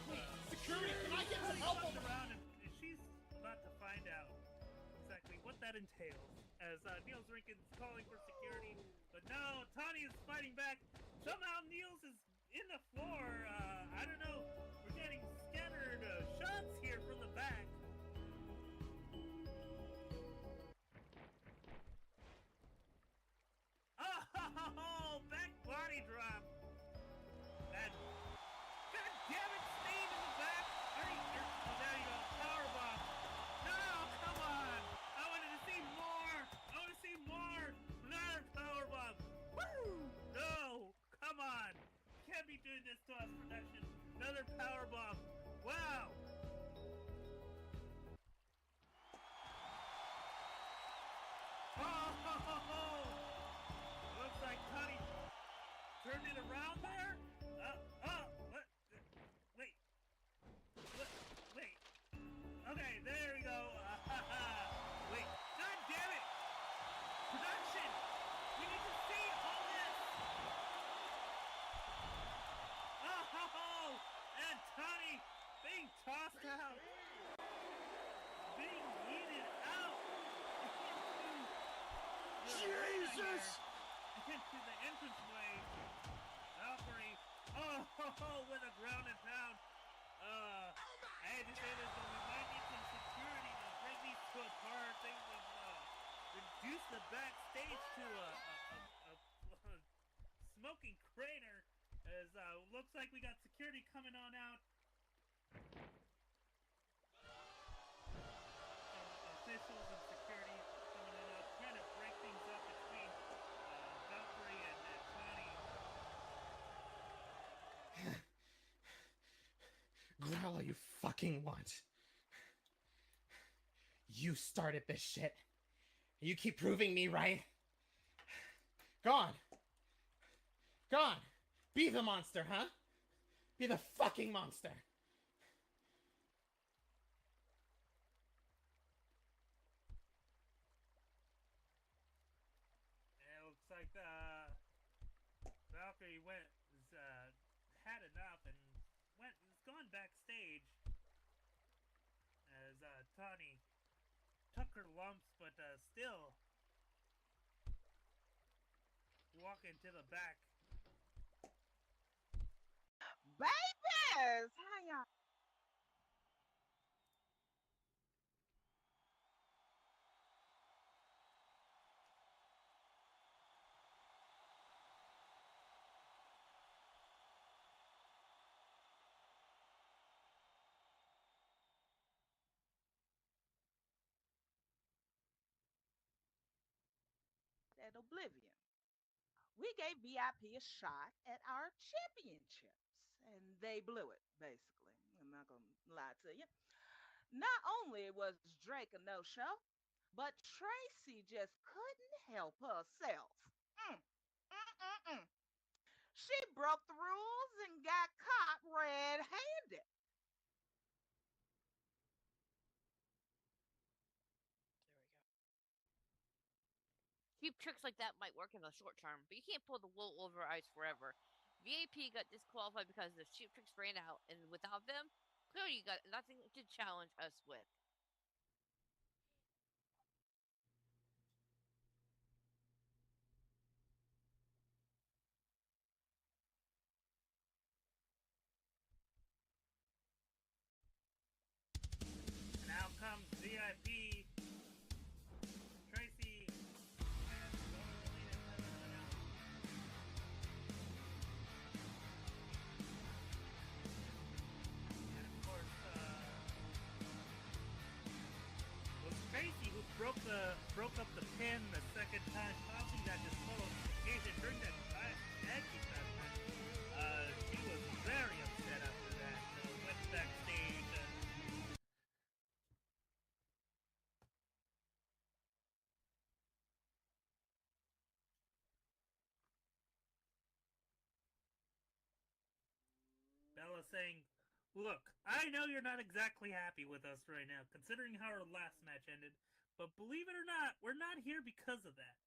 Please, security, can I get some help over? Around and she's about to find out exactly what that entails. As Niels Rinken's calling for security, but no, Tani is fighting back. Somehow Niels is in the floor. I don't know. We're getting scattered shots here from the back. Oh, back body drop. And God damn it, Steve in the back. Oh, there you go. Powerbomb. No, come on. I wanted to see more. I want to see more. Another powerbomb. Woo! No, come on. You can't be doing this to us, production. Another powerbomb. Wow. Oh, looks like Connie turned it around there. What? Wait. Wait. Okay, there we go. Wait. God damn it! Production! We need to see all this! Oh! And Tony being tossed out! Being yeeted out! Jesus! Into the entranceway. Valkyrie. Oh, with a ground and pound. I had to say this, but we might need some security to bring these two apart. They would reduce the backstage to a smoking crater. As looks like we got security coming on out. Some officials and security coming on out, trying to break things up between Valkyrie and Tony. Growl all you fucking want. You started this shit. You keep proving me right. Go on. Go on. Be the monster, huh? Be the fucking monster. It looks like Valkyrie had enough and was gone backstage as Tawny took her lumps, but still walking to the back. Babies! How y'all? At Oblivion, we gave VIP a shot at our championships, and they blew it, basically. I'm not going to lie to you. Not only was Drake a no show, but Tracy just couldn't help herself. Mm, mm, mm, mm. She broke the rules and got caught red handed. Cheap tricks like that might work in the short term, but you can't pull the wool over our eyes forever. VAP got disqualified because the cheap tricks ran out, and without them, clearly you got nothing to challenge us with. And out comes VIP. Tracy. And of course, it was Tracy who broke up the pin the second time, causing that disqualification during that tag team match. She was very upset after that. Went backstage. Bella saying, "Look, I know you're not exactly happy with us right now, considering how our last match ended, but believe it or not, we're not here because of that."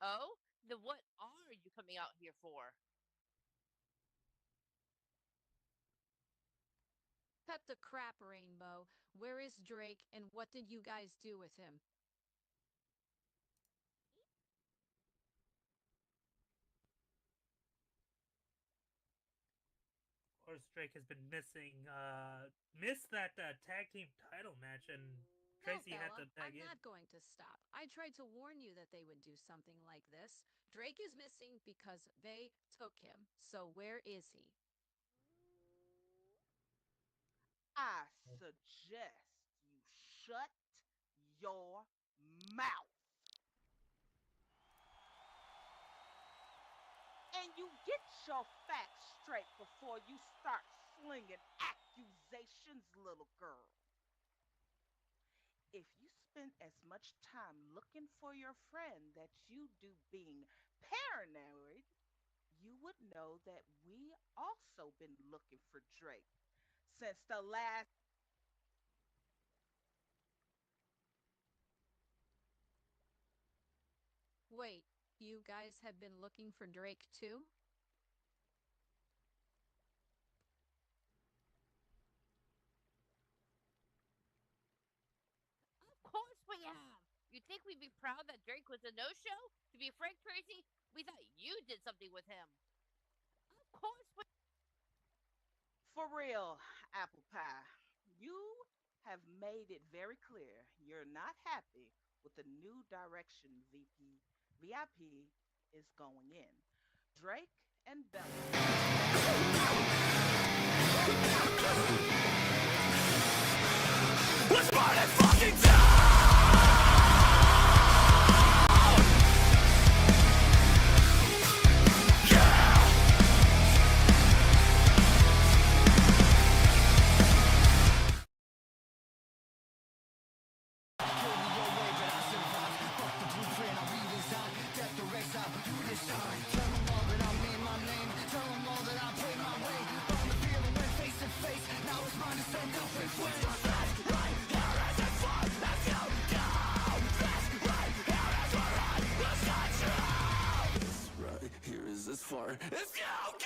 Oh? Then what are you coming out here for? Cut the crap, Rainbow. Where is Drake, and what did you guys do with him? course, Drake has been missed that tag team title match, and Tracy had to tag I'm in. not going to stop. I tried to warn you that they would do something like this. Drake is missing because they took him. So where is he? I suggest you shut your mouth. And you get your facts straight before you start slinging accusations, little girl. If you spend as much time looking for your friend that you do being paranoid, you would know that we also been looking for Drake since the last. Wait, you guys have been looking for Drake too? Of course we have. You think we'd be proud that Drake was a no-show? To be frank, Tracy, we thought you did something with him. Of course we. For real, apple pie, you have made it very clear you're not happy with the new direction VIP is going in. Drake and Bella. Let's burn it fucking down! This far. It's go, go!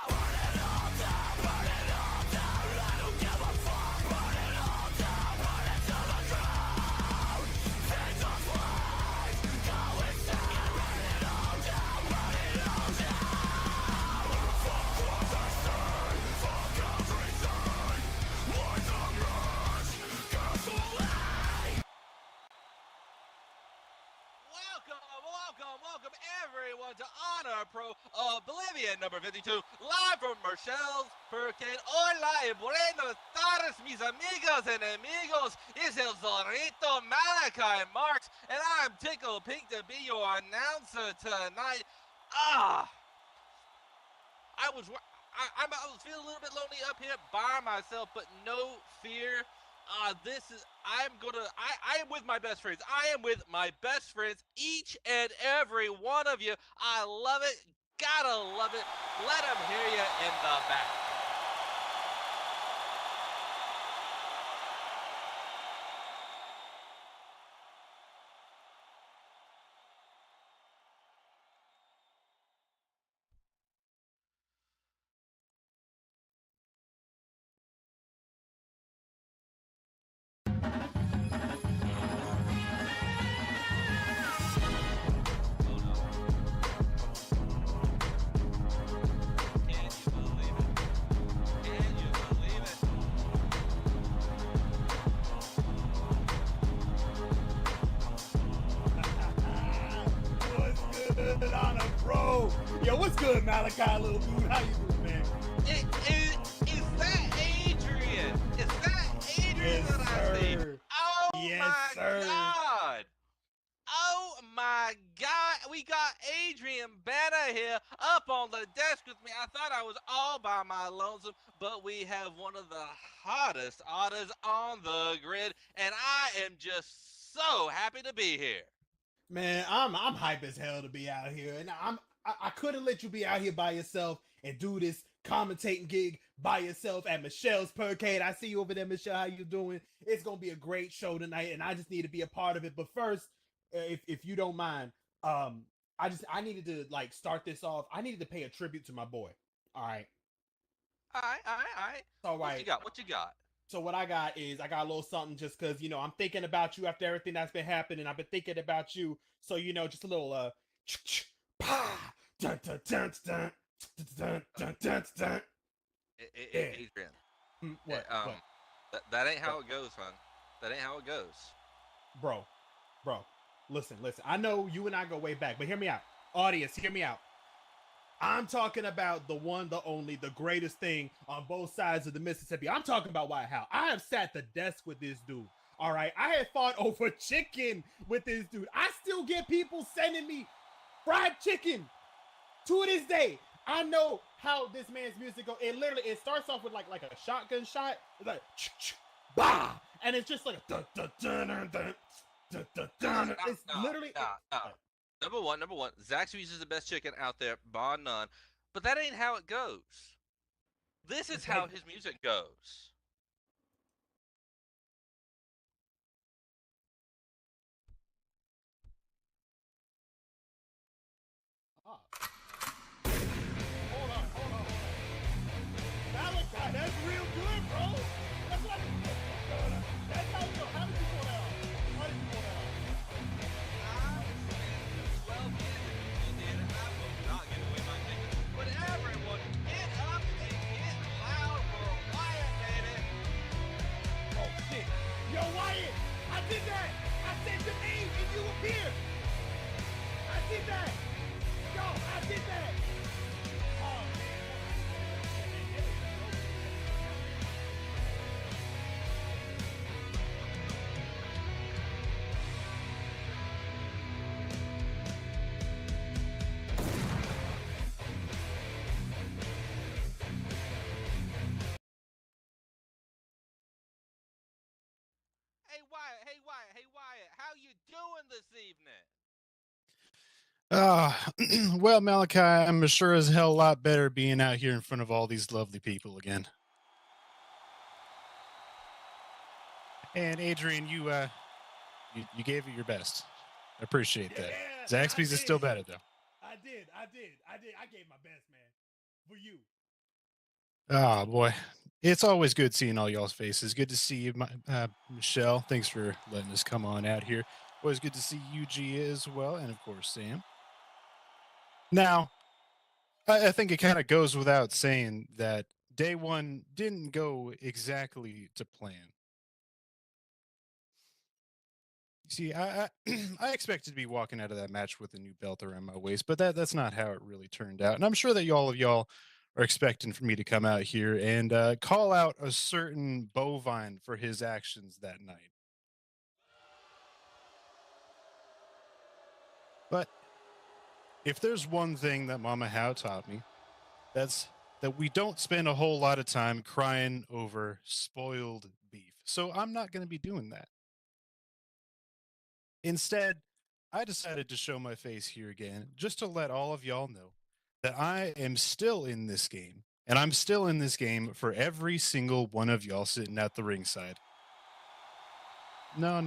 Burn it all down, burn it all down. I don't give a fuck. Burn it all down, burn it to the ground. Take the flames, go inside. Burn it all down, burn it all down. Fuck what they say, fuck everything. Like the rich, gasoline. Welcome everyone to Honor Pro Oblivion number 52, live from Michelle's Perkin. Hola y buenos tardes, mis amigos and amigos. It's El Zorrito Malachi Marks, and I'm tickled pink to be your announcer tonight. I was feeling a little bit lonely up here by myself, but no fear. I am with my best friends. I am with my best friends, each and every one of you. I love it. Gotta love it. Let them hear you in the back. Good on a pro. Yo, what's good, Malachi, little dude? How you doing, man? Is that Adrian? Is that Adrian Yes, that I see? sir. Oh Yes, my sir. God! Oh my God! We got Adrian Banner here up on the desk with me. I thought I was all by my lonesome, but we have one of the hottest artists on the grid, and I am just so happy to be here. Man, I'm hype as hell to be out here, and I couldn't let you be out here by yourself and do this commentating gig by yourself at Michelle's Percade. I see you over there, Michelle. How you doing? It's gonna be a great show tonight, and I just need to be a part of it. But first, if you don't mind, I needed to like start this off. I needed to pay a tribute to my boy. All right. All right. All right. What you got? What you got? So what I got is I got a little something just because, you know, I'm thinking about you after everything that's been happening. I've been thinking about you. So, you know, just a little pa dun dun dun dun dun dun dun dun. Yeah. Adrian. What? Um, What? that ain't how What? it goes, hon. That ain't how it goes. Bro, listen. I know you and I go way back, but hear me out. Audience, hear me out. I'm talking about the one, the only, the greatest thing on both sides of the Mississippi. I'm talking about White House. I have sat the desk with this dude. All right. I had fought over chicken with this dude. I still get people sending me fried chicken to this day. I know how this man's music goes. It starts off with like a shotgun shot. It's like bah, and it's just like a dun dun dun dun dun dun dun dun. It's literally Number one, Zaxby's is the best chicken out there, bar none. But that ain't how it goes. This is how his music goes. Hold on. Malachi, that's real good, bro. That's what that's how you know. How did you pull that off? How did you pull that off? Well, you did. I will not give away my ticket. But everyone, get up and get loud for Wyatt, baby. Oh shit. Yo, Wyatt, I did that. I said your name and you appeared. I did that. Yo, I did that. Oh man. Hey Wyatt, how you doing this evening? Well, Malachi, I'm sure as hell a lot better being out here in front of all these lovely people again. And Adrian, you gave it your best. I appreciate that. Zaxby's is still better though. I did. I gave my best, man. For you. Ah, boy. It's always good seeing all y'all's faces. Good to see you, Michelle. Thanks for letting us come on out here. Always good to see UG as well, and of course Sam. Now, I think it kind of goes without saying that day one didn't go exactly to plan. See, I I expected to be walking out of that match with a new belt around my waist, but that's not how it really turned out. And I'm sure that all of y'all are expecting for me to come out here and call out a certain bovine for his actions that night. But if there's one thing that Mama Howe taught me, that's that we don't spend a whole lot of time crying over spoiled beef. So I'm not going to be doing that. Instead, I decided to show my face here again just to let all of y'all know that I am still in this game, and I'm still in this game for every single one of y'all sitting at the ringside. No.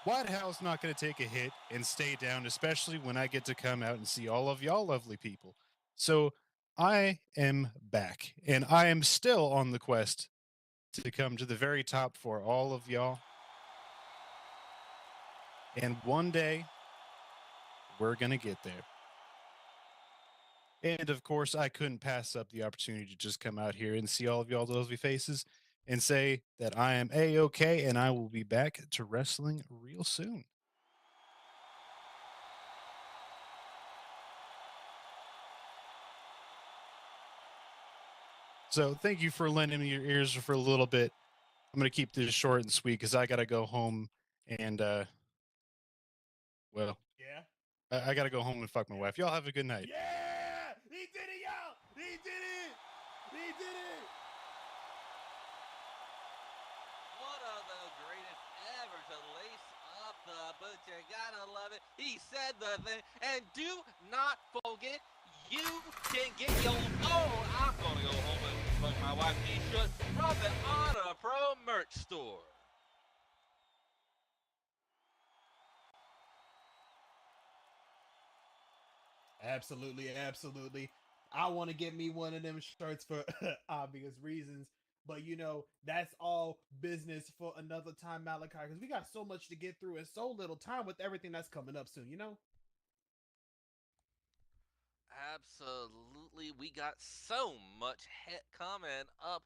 White House not going to take a hit and stay down, especially when I get to come out and see all of y'all lovely people. So I am back, and I am still on the quest to come to the very top for all of y'all. And one day, we're going to get there. And of course, I couldn't pass up the opportunity to just come out here and see all of y'all's lovely faces and say that I am A-OK and I will be back to wrestling real soon. So thank you for lending me your ears for a little bit. I'm going to keep this short and sweet because I got to go home and, well, yeah, I got to go home and fuck my wife. Y'all have a good night. Yeah, he did it, y'all. He did it. One of the greatest ever to lace up the boots. You gotta love it. He said the thing. And do not forget, you can get your own I'm gonna go home and fuck my wife t-shirt from the Honor Pro merch store. Absolutely. I want to get me one of them shirts for obvious reasons. But that's all business for another time, Malachi, because we got so much to get through and so little time with everything that's coming up soon, Absolutely. We got so much hit coming up.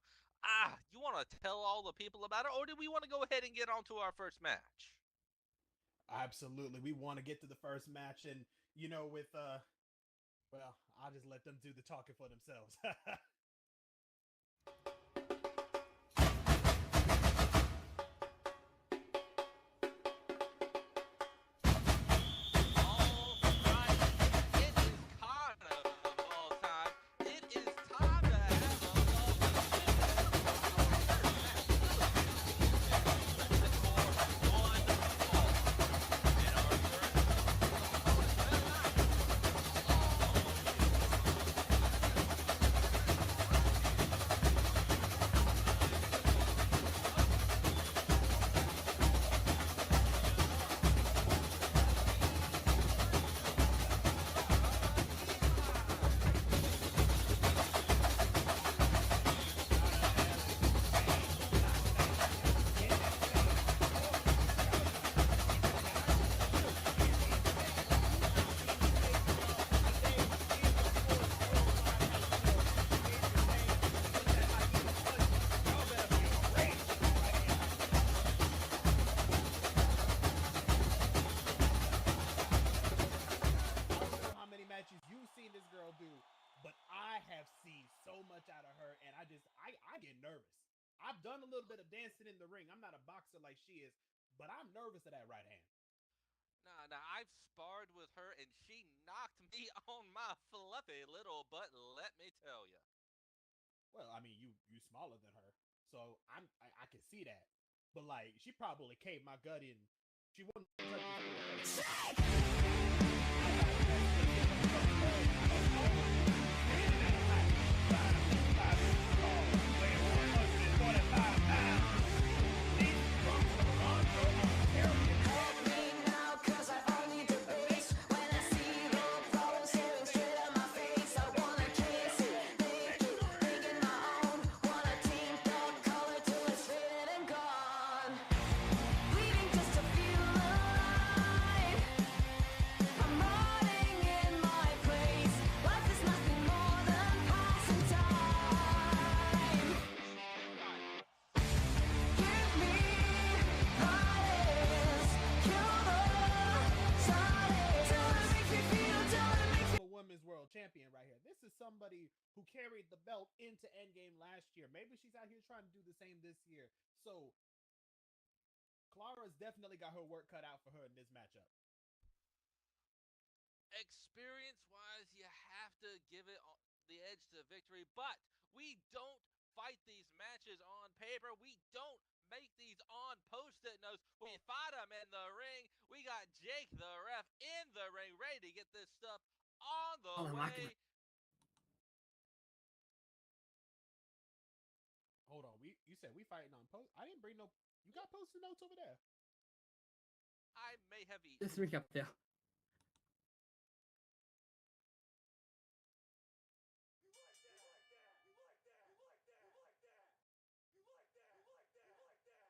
You want to tell all the people about it, or do we want to go ahead and get on to our first match? Absolutely. We want to get to the first match, and with well, I'll just let them do the talking for themselves. But I have seen so much out of her, and I get nervous. I've done a little bit of dancing in the ring. I'm not a boxer like she is, but I'm nervous of that right hand. Nah, I've sparred with her, and she knocked me on my fluffy little butt, let me tell you. Well, I mean, you smaller than her, so I can see that. But like, she probably caved my gut in. She wouldn't touch me. Champion right here. This is somebody who carried the belt into Endgame last year. Maybe she's out here trying to do the same this year. So Clara's definitely got her work cut out for her in this matchup. Experience-wise, you have to give it the edge to victory, but we don't fight these matches on paper. We don't make these on post-it notes. We fight them in the ring. We got Jake, the ref, in the ring, ready to get this stuff on the way. Hold on, you said we fighting on post? I didn't bring no. You got post-it notes over there? I may have eaten. Just recap there.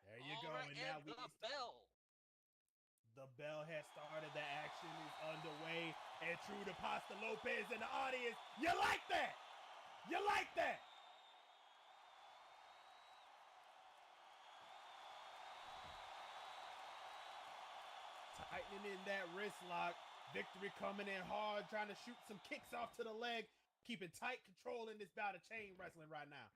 There you go, and now we bell. The bell has started. The action is underway, and true to Pasta Lopez in the audience, you like that? You like that? Tightening in that wrist lock. Victory coming in hard, trying to shoot some kicks off to the leg, keeping tight control in this bout of chain wrestling right now.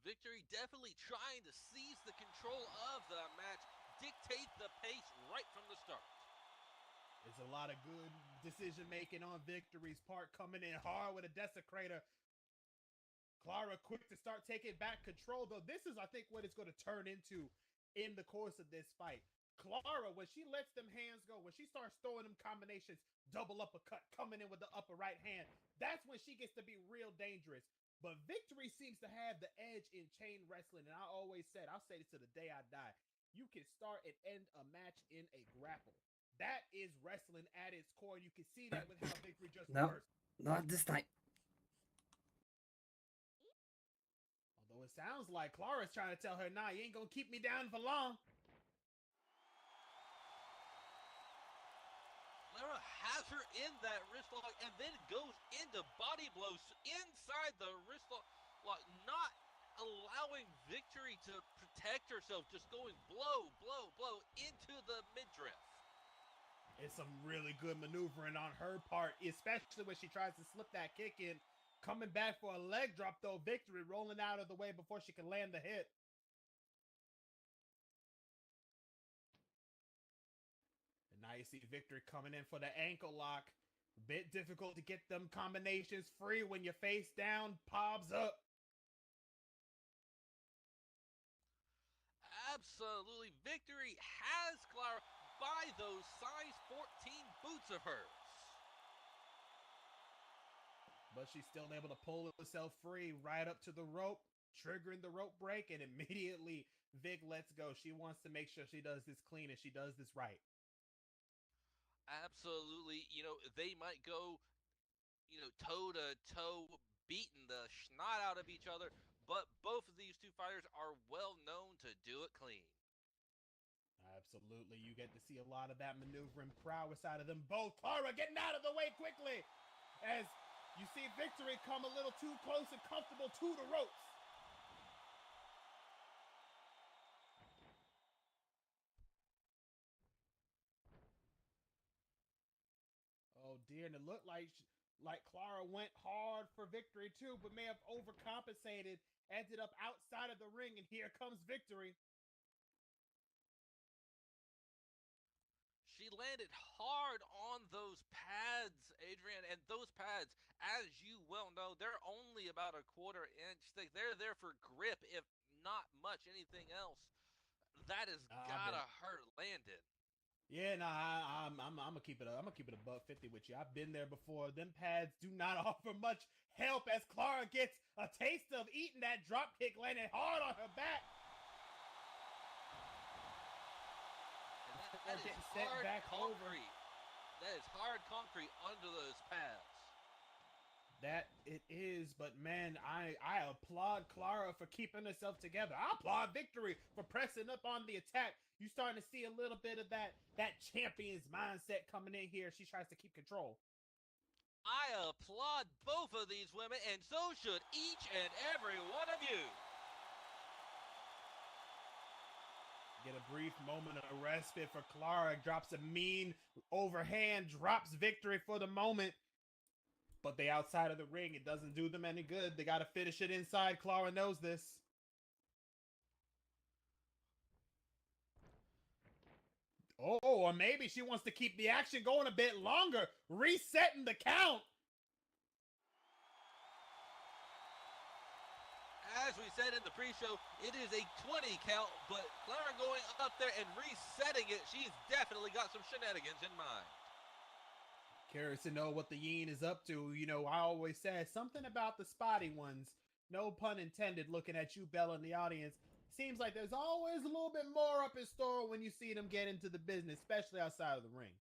Victory definitely trying to seize the control of the match, dictate the pace right from the start. There's a lot of good decision-making on Victory's part, coming in hard with a desecrator. Clara quick to start taking back control, though. This is, I think, what it's going to turn into in the course of this fight. Clara, when she lets them hands go, when she starts throwing them combinations, double uppercut, coming in with the upper right hand, that's when she gets to be real dangerous. But Victory seems to have the edge in chain wrestling, and I always said, I'll say this to the day I die, you can start and end a match in a grapple. That is wrestling at its core. You can see that with how Victory just No, not this time. Although it sounds like Clara's trying to tell her, nah, you ain't gonna keep me down for long. Clara has her in that wrist lock and then goes into body blows inside the wrist lock, not allowing Victory to protect herself, just going blow, blow, blow into the midriff. It's some really good maneuvering on her part, especially when she tries to slip that kick in. Coming back for a leg drop, though. Victory rolling out of the way before she can land the hit. And now you see Victory coming in for the ankle lock. A bit difficult to get them combinations free when you're face down, pobs up. Absolutely. Victory has Clara by those size 14 boots of hers. But she's still able to pull herself free right up to the rope, triggering the rope break, and immediately Vic lets go. She wants to make sure she does this clean and she does this right. Absolutely. They might go, toe to toe, beating the snot out of each other, but both of these two fighters are well known to do it clean. Absolutely. You get to see a lot of that maneuvering prowess out of them both. Clara getting out of the way quickly as you see Victory come a little too close and comfortable to the ropes. Oh dear, and it looked like Clara went hard for Victory too, but may have overcompensated, ended up outside of the ring, and here comes Victory. She landed hard on those pads, Adrian, and those pads, as you well know, they're only about a quarter-inch thick. They're there for grip, if not much anything else. That has gotta hurt landing. Yeah, no, I'm gonna keep it. I'm gonna keep it $150 with you. I've been there before. Them pads do not offer much help as Clara gets a taste of eating that drop kick, landing hard on her back. That is hard concrete. That is hard concrete under those pads. That it is, but man, I applaud Clara for keeping herself together. I applaud Victory for pressing up on the attack. You starting to see a little bit of that champion's mindset coming in here. She tries to keep control. I applaud both of these women, and so should each and every one of you. Get a brief moment of respite for Clara. Drops a mean overhand, drops Victory for the moment. But they outside of the ring, it doesn't do them any good. They got to finish it inside. Clara knows this. Oh, or maybe she wants to keep the action going a bit longer. Resetting the count. As we said in the pre-show, it is a 20 count, but Clara going up there and resetting it, she's definitely got some shenanigans in mind. Curious to know what the Yin is up to. You know, I always say something about the spotty ones. No pun intended, looking at you, Bella, in the audience. Seems like there's always a little bit more up in store when you see them get into the business, especially outside of the ring.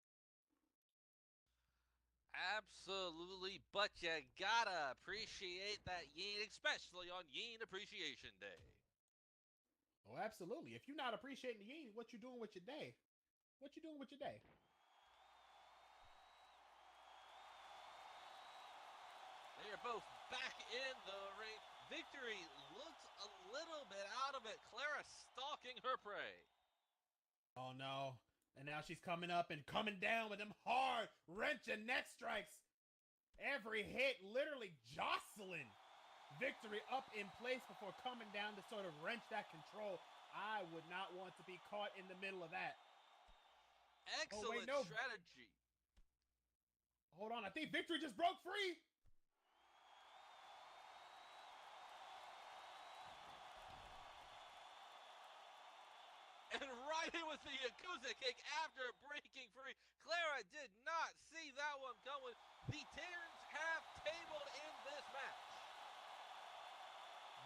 Absolutely, but you gotta appreciate that Yin, especially on Yin Appreciation Day. Oh, absolutely. If you're not appreciating the Yin, what you doing with your day? What you doing with your day? They are both back in the ring. Victory looks a little bit out of it. Clara stalking her prey. Oh no. And now she's coming up and coming down with them hard wrenching neck strikes. Every hit literally jostling Victory up in place before coming down to sort of wrench that control. I would not want to be caught in the middle of that. Excellent strategy. Hold on, I think Victory just broke free. And right in with the Yakuza kick after breaking free. Clara did not see that one coming. The Terrans have tabled in this match.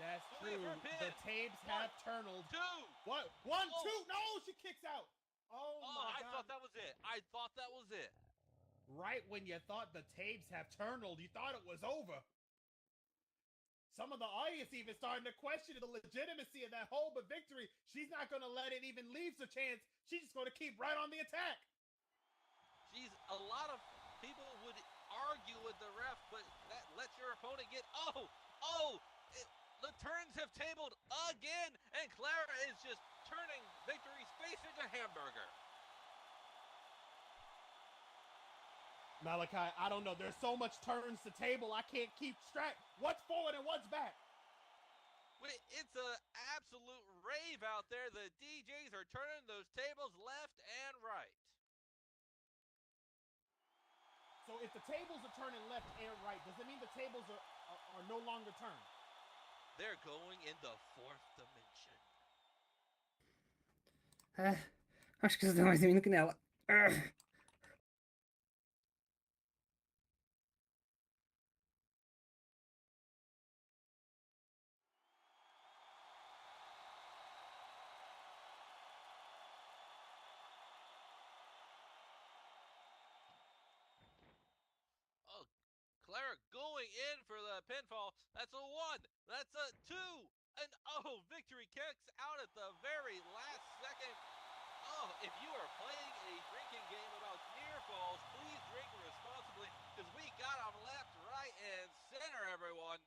That's true. The tapes have turned. What? One, two. No, she kicks out. Oh my God. I thought that was it. I thought that was it. Right when you thought the tapes have turned, you thought it was over. Some of the audience even starting to question the legitimacy of that hold, but Victory, she's not going to let it even leave a chance. She's just going to keep right on the attack. Geez, a lot of people would argue with the ref, but that lets your opponent get. The turns have tabled again, and Clara is just turning Victory's face into hamburger. Malachi, I don't know. There's so much turns to table, I can't keep track. What's forward and what's back? It's an absolute rave out there. The DJs are turning those tables left and right. So if the tables are turning left and right, does it mean the tables are no longer turned? They're going in the fourth dimension. Acho que isso deu mais em mim do que nela. Clara going in for the pinfall. That's a 1. That's a 2. And Victory kicks out at the very last second. If you are playing a drinking game about near falls, please drink responsibly, because we got them left, right, and center, everyone.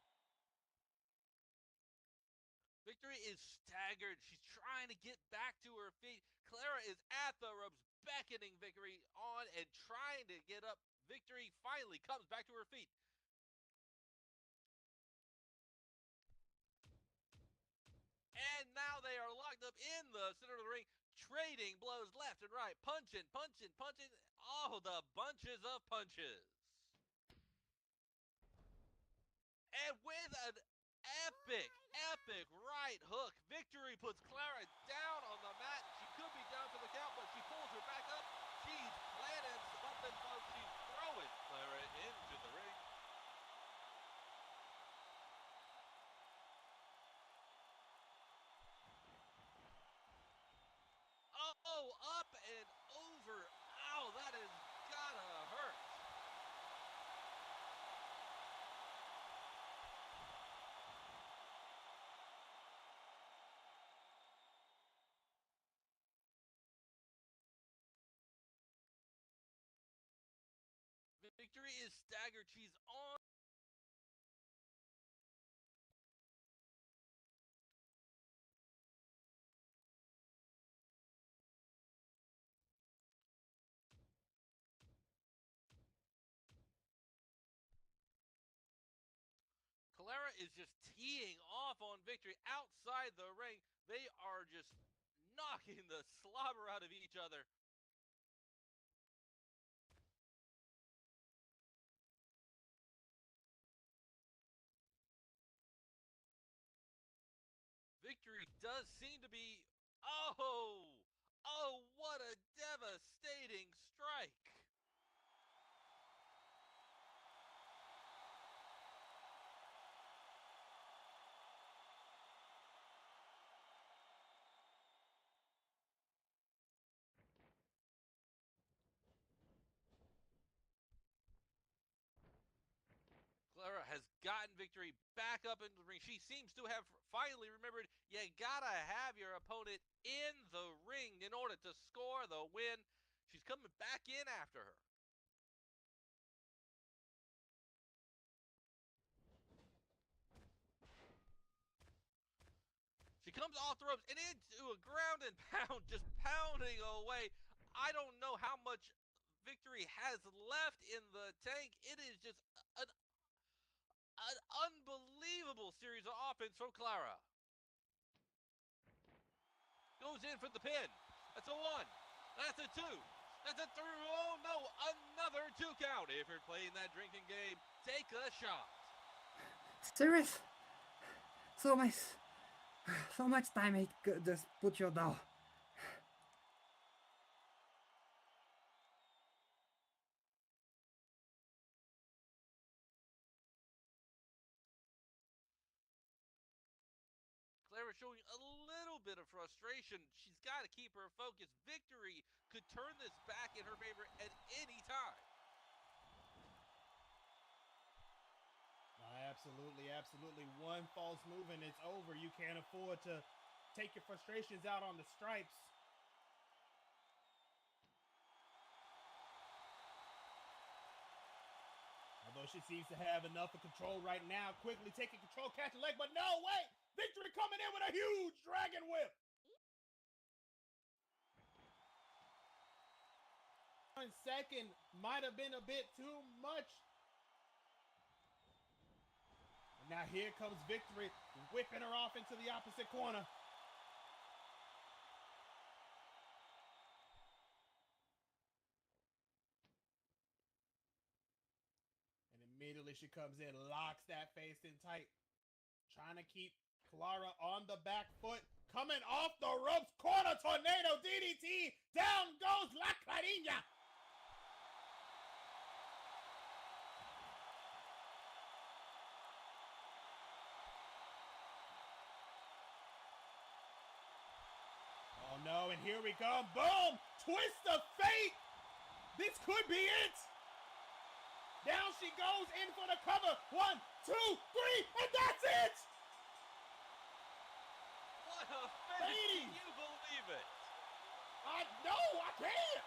Victory is staggered. She's trying to get back to her feet. Clara is at the ropes, beckoning Victory on and trying to get up. Victory finally comes back to her feet. And now they are locked up in the center of the ring, trading blows left and right, punching. The bunches of punches. And with an epic right hook, Victory puts Clara down on the mat. She could be down for the count, but she pulls her back up. She's planning something, folks. She's throwing Clara into the ring. Up and over. Ow, that has gotta hurt. Victory is staggered. She's on. Clara is just teeing off on Victory outside the ring. They are just knocking the slobber out of each other. Victory does seem to be... what a devastating strike. Clara has gotten Victory back up into the ring. She seems to have finally remembered you gotta have your opponent in the ring in order to score the win. She's coming back in after her. She comes off the ropes and into a ground and pound, just pounding away. I don't know how much Victory has left in the tank. It is just an unbelievable series of offense from Clara. Goes in for the pin. That's a 1. That's a 2. That's a 3. Oh no, another 2 count. If you're playing that drinking game, take a shot. Serious? So much time I could just put you down. Clara showing a little bit of frustration. She's got to keep her focus. Victory could turn this back in her favor at any time. Absolutely. One false move and it's over. You can't afford to take your frustrations out on the stripes. Although she seems to have enough of control right now, quickly taking control, catching leg, but no, wait! Victory coming in with a huge dragon whip! 1 second might have been a bit too much. And now here comes Victory, whipping her off into the opposite corner. And immediately she comes in, locks that face in tight, trying to keep Clara on the back foot. Coming off the ropes, corner tornado DDT. Down goes La Clarina. Oh no, and here we come. Boom! Twist of fate! This could be it! Down she goes, in for the cover. 1, 2, 3, and that's it! What a finish! Can you believe it? No, I can't!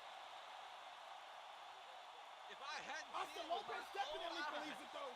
If I hadn't Hasta seen Lopez definitely believes it though.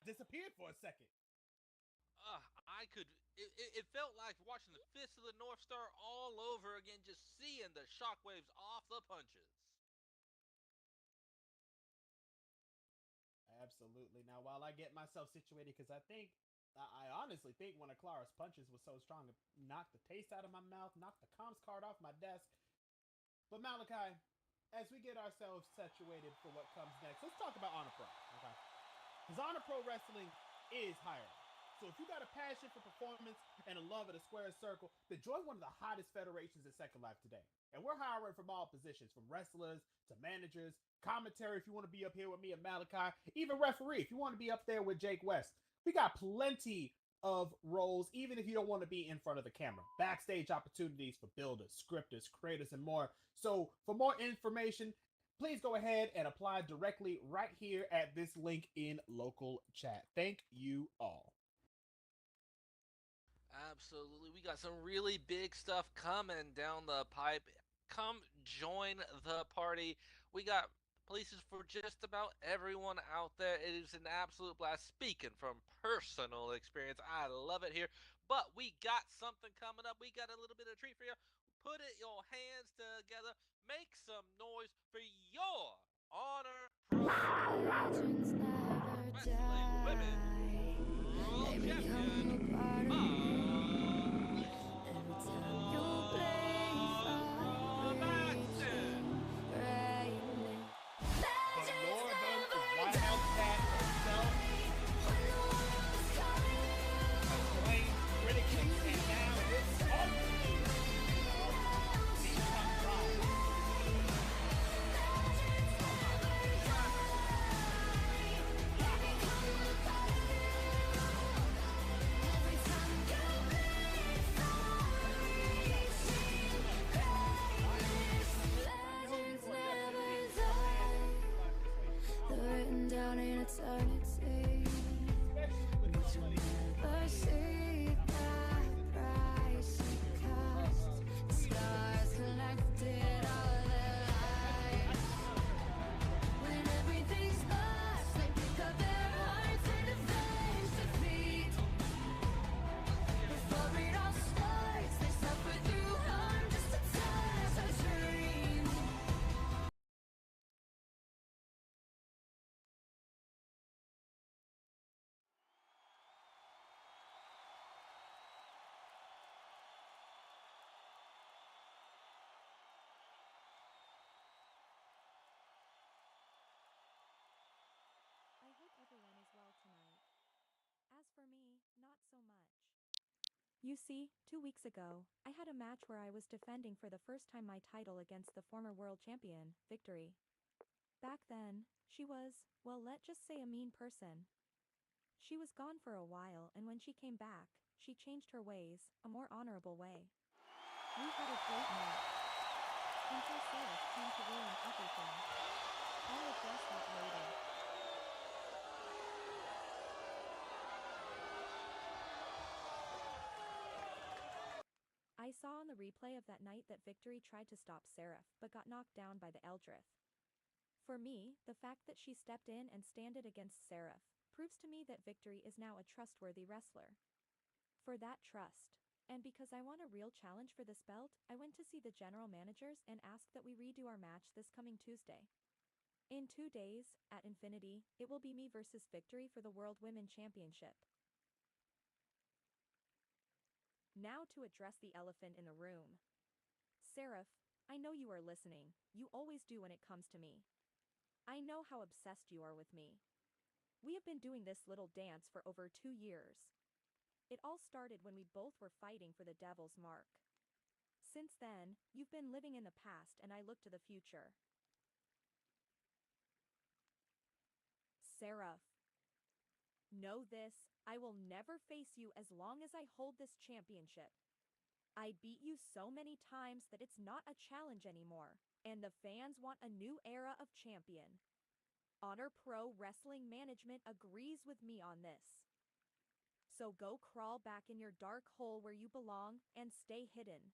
Disappeared for a second. It felt like watching the Fist of the North Star all over again, just seeing the shockwaves off the punches. Absolutely. Now, while I get myself situated, because I honestly think one of Clara's punches was so strong it knocked the taste out of my mouth, knocked the comms card off my desk. But Malachi, as we get ourselves situated for what comes next, let's talk about Honor Pro. Okay. Because Honor Pro Wrestling is hiring. So if you got a passion for performance and a love of the square circle, then join one of the hottest federations in Second Life today. And we're hiring from all positions, from wrestlers to managers, commentary if you want to be up here with me and Malachi, even referee if you want to be up there with Jake West. We got plenty of roles, even if you don't want to be in front of the camera. Backstage opportunities for builders, scripters, creators, and more. So for more information, please go ahead and apply directly right here at this link in local chat. Thank you all. Absolutely. We got some really big stuff coming down the pipe. Come join the party. We got places for just about everyone out there. It is an absolute blast. Speaking from personal experience, I love it here. But we got something coming up. We got a little bit of treat for you. Put your hands together. Make some noise for your Honor Pro Wrestling Women's World Champion. Down in eternity, which will never see the price it cost. The stars collected all their lives. When everything's lost, they pick up their hearts and face defeat. Before it all starts, they suffer through harm just to touch a dream. for me, not so much. You see, 2 weeks ago, I had a match where I was defending for the first time my title against the former world champion, Victory. Back then, she was, well, let's just say a mean person. She was gone for a while, and when she came back, she changed her ways, a more honorable way. We had a great match. Until Sarah came to ruin everything. I'll address that later. I saw on the replay of that night that Victory tried to stop Seraph but got knocked down by the Eldrith. For me, the fact that she stepped in and standed against Seraph proves to me that Victory is now a trustworthy wrestler. For that trust, and because I want a real challenge for this belt, I went to see the general managers and asked that we redo our match this coming Tuesday. In 2 days, at Infinity, it will be me versus Victory for the World Women Championship. Now to address the elephant in the room. Seraph, I know you are listening. You always do when it comes to me. I know how obsessed you are with me. We have been doing this little dance for over 2 years. It all started when we both were fighting for the Devil's Mark. Since then, you've been living in the past and I look to the future. Seraph. Know this, I will never face you as long as I hold this championship. I beat you so many times that it's not a challenge anymore, and the fans want a new era of champion. Honor Pro Wrestling Management agrees with me on this. So go crawl back in your dark hole where you belong and stay hidden.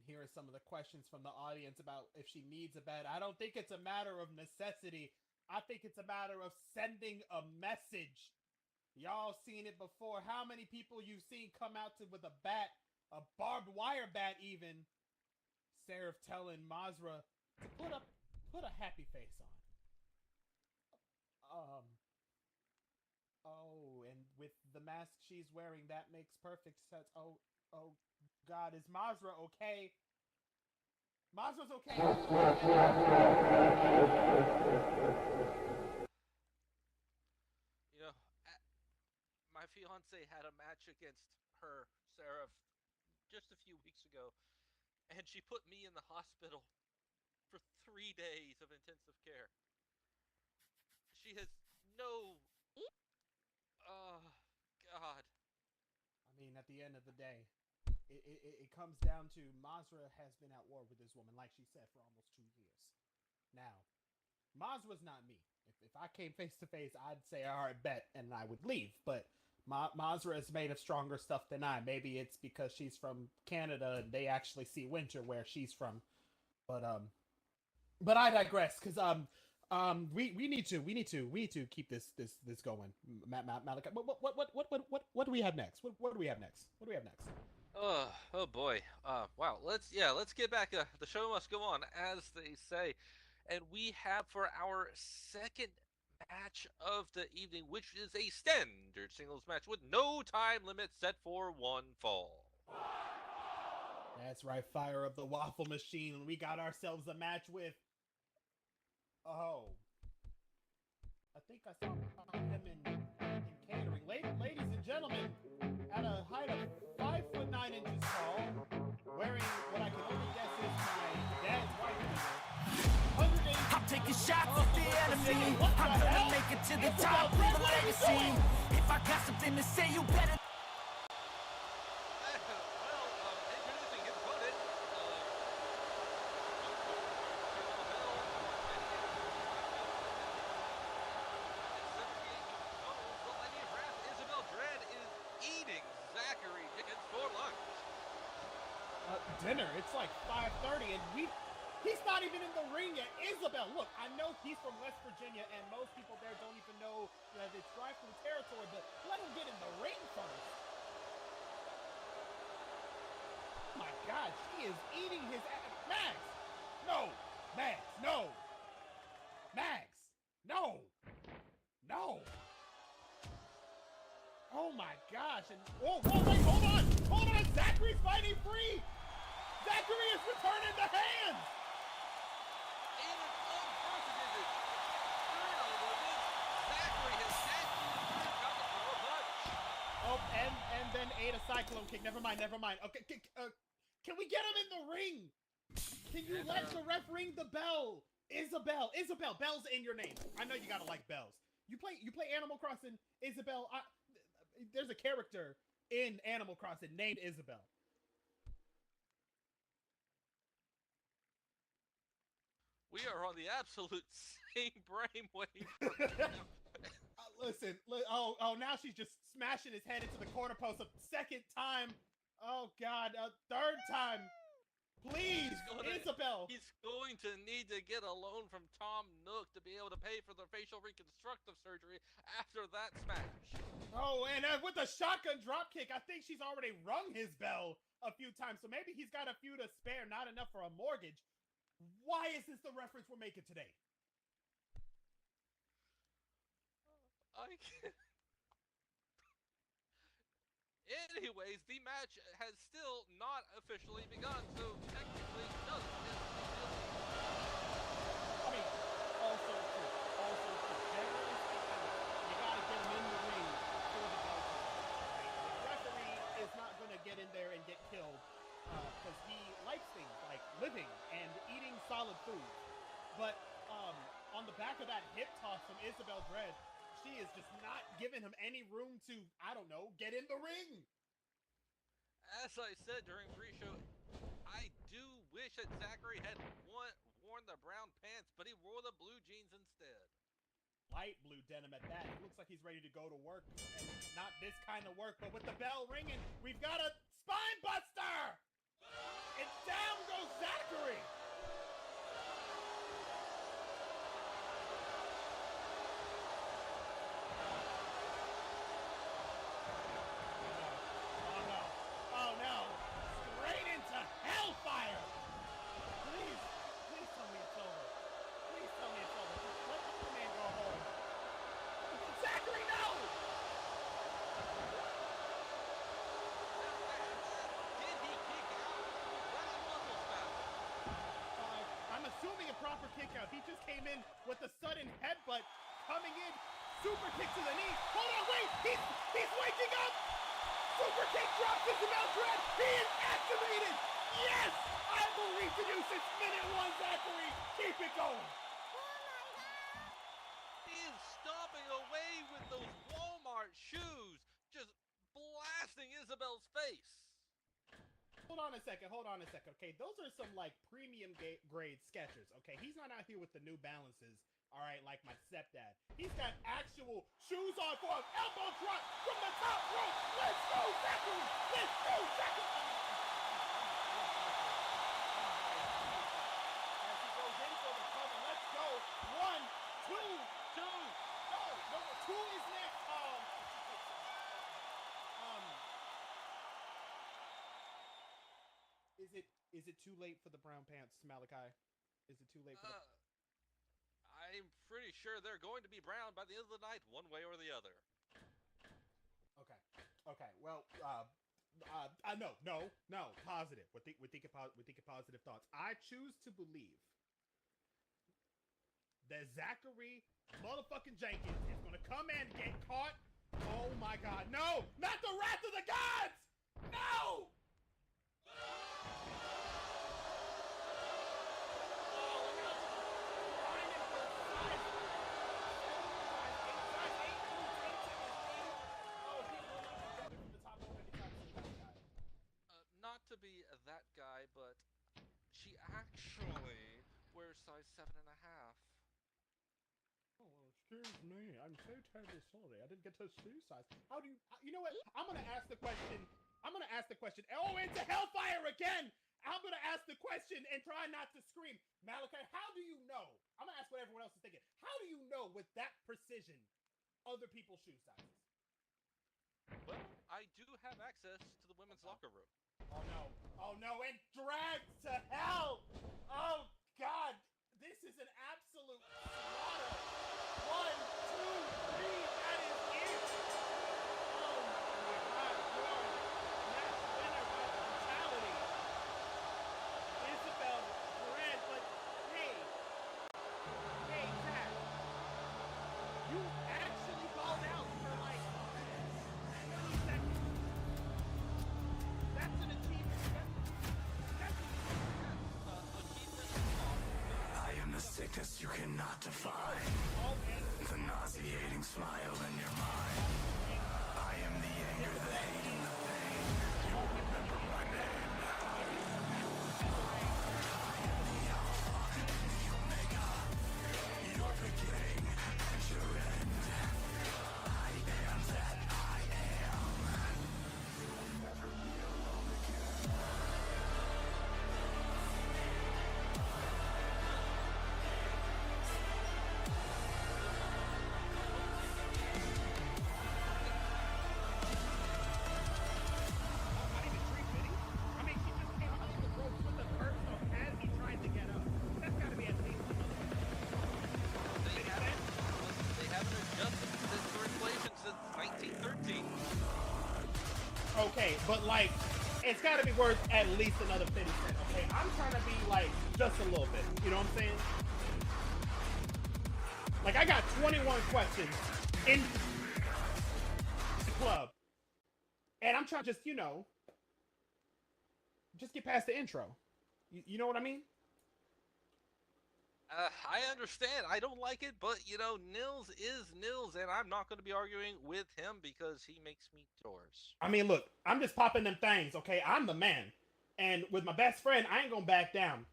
Hearing some of the questions from the audience about if she needs a bed. I don't think it's a matter of necessity. I think it's a matter of sending a message. Y'all seen it before. How many people you've seen come out with a bat, a barbed wire bat even, Seraph telling Mazra to put a happy face on. Oh, and with the mask she's wearing, that makes perfect sense. Oh God, is Mazra okay? Mazra's okay. You know, my fiance had a match against her, Seraph, just a few weeks ago, and she put me in the hospital for 3 days of intensive care. She has no... Oh, God. I mean, at the end of the day, it comes down to Mazra has been at war with this woman, like she said, for almost 2 years. Now, Mazra's not me. If I came face to face, I'd say, all right, bet, and I would leave. But Mazra is made of stronger stuff than I. Maybe it's because she's from Canada and they actually see winter where she's from. But I digress, because we need to keep this going. Malachi, what do we have next? What do we have next? What do we have next? Oh boy. Wow. Let's get back. The show must go on, as they say. And we have for our second match of the evening, which is a standard singles match with no time limit set for one fall. That's right, fire up the waffle machine. We got ourselves a match with... Oh. I think I saw him in catering. wearing what I can only guess is my dad's white beater. I'm taking shots at the enemy. I'm gonna make it to the top, leave a legacy. If I got something to say, you better. Introducing his opponent, Isabel Dread is eating Zachary chickens for lunch. Dinner. It's like 5:30, and he's not even in the ring yet. Isabel, look, I know he's from West Virginia, and most people there don't even know that it's drive-through territory, but let him get in the ring first. Oh my God, she is eating his ass. Max! No! Max, no! Max! No! No! Oh my gosh, and whoa, wait, hold on! Hold on! Zachary's fighting free! Zachary is returning the hands! In an unprecedented turnover, Zachary has actually got the throw a punch. Oh, and then ate a cyclone kick. Never mind. Okay, can we get him in the ring? Can you let the ref ring the bell? Isabel, Bell's in your name. I know you gotta like bells. You play Animal Crossing, Isabel. There's a character in Animal Crossing named Isabel. We are on the absolute same brainwave. Listen, now she's just smashing his head into the corner post a second time. Oh God, a third time. Please, Isabel. He's going to need to get a loan from Tom Nook to be able to pay for the facial reconstructive surgery after that smash. Oh, and with a shotgun dropkick, I think she's already rung his bell a few times, so maybe he's got a few to spare, not enough for a mortgage. Why is this the reference we're making today? I can't. Anyways, the match has still not officially begun, so technically doesn't get I mean, also true. Generally speaking, you gotta get him in the ring for the belt. Right? The referee is not gonna get in there and get killed because he likes things like living and eating solid food. But on the back of that hip toss from Isabel Dread, she is just not giving him any room to, I don't know, get in the ring. As I said during pre-show, I do wish that Zachary had worn the brown pants, but he wore the blue jeans instead. Light blue denim at that. It looks like he's ready to go to work, and not this kind of work, but with the bell ringing, we've got a spine buster! And down goes Zachary! Oh no! Straight into hellfire! Please tell me it's over. Please tell me it's over. Just let the poor man go home. Zachary, no! Did he kick out? Was that a muscle spasm? I'm assuming a proper kick out. He just came in with a sudden headbutt coming in. Super kick to the knee. Hold on, wait! He's waking up! Super kick drops Isabel Dread. He is activated. Yes, I believe in you since minute one, Zachary. Keep it going. He is stomping away with those Walmart shoes, just blasting Isabel's face. Hold on a second. Okay, those are some like premium grade Skechers. Okay, he's not out here with the New Balances. All right, like my stepdad. He's got actual shoes on for an elbow drop from the top rope. Let's go, Zachary! Let's go, Zachary! As he goes in for the cover, let's go. 1, 2, 2. No, number 2 is next. Is it too late for the brown pants, Malachi? Is it too late for the... I'm pretty sure they're going to be brown by the end of the night, one way or the other. Okay. Well, no. Positive. We're thinking positive thoughts. I choose to believe that Zachary motherfucking Jenkins is gonna come and get caught. Oh my God! No, not the wrath of the gods! No! size 7.5. Oh, excuse me. I'm so terribly sorry. I didn't get her shoe size. How do you? You know what? I'm gonna ask the question. I'm gonna ask the question. Oh, into hellfire again! I'm gonna ask the question and try not to scream. Malachi, how do you know? I'm gonna ask what everyone else is thinking. How do you know with that precision other people's shoe sizes? Well, I do have access to the women's locker room. Oh no! Oh no! And dragged to hell! Oh God! This is an absolute slaughter. 1, 2, 3. That is it. Oh my God! Your match winner by brutality, Isabel Perez. But hey, Zach, you actually called out for like 20 seconds. That's an achievement. I am the sickness you cannot define. The nauseating smile in your mind. I am the anger, the hate, and the pain. You will remember my name. I am the Alpha and the Omega. Your beginning and your end. I am that I am. You will never be alone again. I mean, she just came out of the ropes with the personal as he tried to get up. That's got to be at least another. They haven't adjusted this equation since 1913. Okay, but like, it's got to be worth at least another 50 cents. Okay, I'm trying to be like just a little bit. You know what I'm saying? Like, I got 21 questions in the club, and I'm trying to just, just get past the intro. You know what I mean? I understand. I don't like it, but Nils is Nils, and I'm not going to be arguing with him because he makes me chores. I mean, look, I'm just popping them things, okay? I'm the man. And with my best friend, I ain't gonna back down.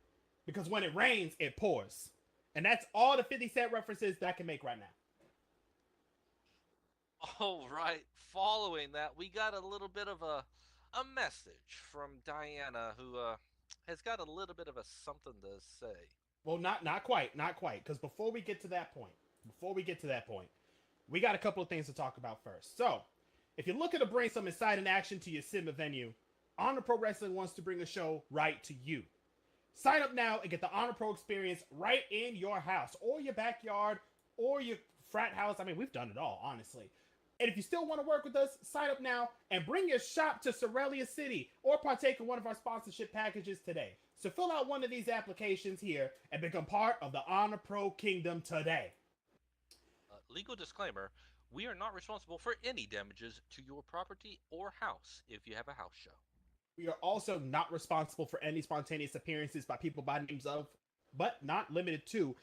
Because when it rains, it pours. And that's all the 50 Cent references that I can make right now. All right. Following that, we got a little bit of a message from Diana, who has got a little bit of a something to say. Well, not quite. Because before we get to that point, we got a couple of things to talk about first. So, if you're looking to bring some exciting action to your cinema venue, Honor Pro Wrestling wants to bring a show right to you. Sign up now and get the Honor Pro experience right in your house, or your backyard, or your frat house. I mean, we've done it all, honestly. And if you still want to work with us, sign up now and bring your shop to Sorelia City or partake in one of our sponsorship packages today. So fill out one of these applications here and become part of the Honor Pro Kingdom today. Legal disclaimer, we are not responsible for any damages to your property or house if you have a house show. We are also not responsible for any spontaneous appearances by people by names of, but not limited to,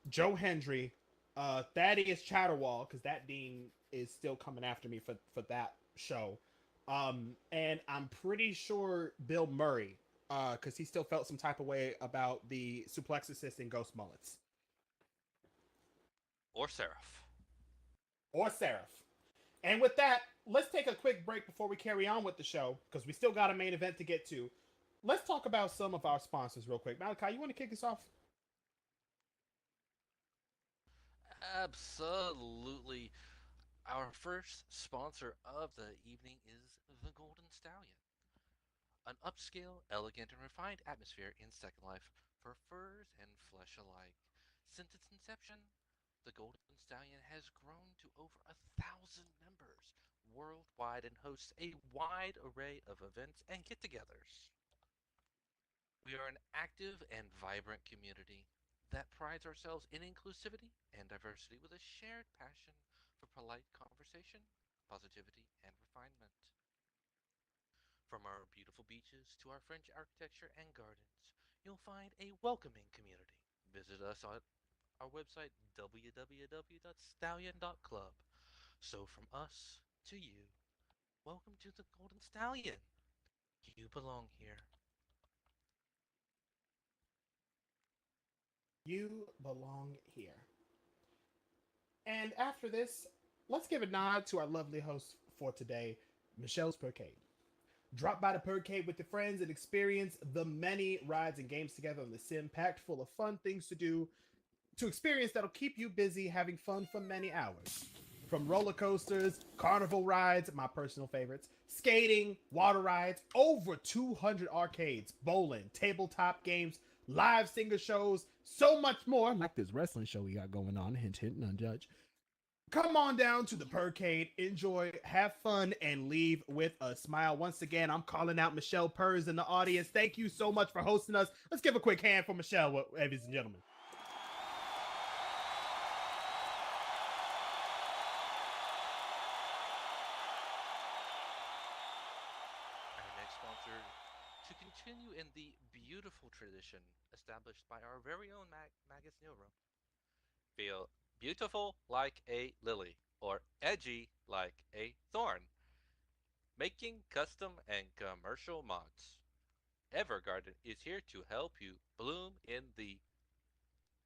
Joe Hendry, Thaddeus Chatterwall, because that dean is still coming after me for that show. And I'm pretty sure Bill Murray, because he still felt some type of way about the suplex assist and ghost mullets. Or Seraph. And with that, let's take a quick break before we carry on with the show, because we still got a main event to get to. Let's talk about some of our sponsors real quick. Malachi, you want to kick us off? Absolutely. Our first sponsor of the evening is the Golden Stallion. An upscale, elegant, and refined atmosphere in Second Life for furs and flesh alike. Since its inception, the Golden Stallion has grown to over 1,000 members worldwide and hosts a wide array of events and get-togethers. We are an active and vibrant community that prides ourselves in inclusivity and diversity with a shared passion for polite conversation, positivity, and refinement. From our beautiful beaches to our French architecture and gardens, you'll find a welcoming community. Visit us on our website, www.stallion.club. So from us to you, welcome to the Golden Stallion. You belong here. You belong here. And after this, let's give a nod to our lovely host for today, Michelle's Percade. Drop by the Percade with your friends and experience the many rides and games together on the sim, packed full of fun things to do, to experience that'll keep you busy having fun for many hours. From roller coasters, carnival rides, my personal favorites, skating, water rides, over 200 arcades, bowling, tabletop games, live singer shows, so much more, like this wrestling show we got going on, hint, hint, none judge. Come on down to the Percade, enjoy, have fun, and leave with a smile. Once again, I'm calling out Michelle Purrs in the audience. Thank you so much for hosting us. Let's give a quick hand for Michelle, ladies and gentlemen. Our next sponsor, to continue in the beautiful tradition established by our very own Magus Nero. Feel beautiful like a lily, or edgy like a thorn. Making custom and commercial mods. Evergarden is here to help you bloom in the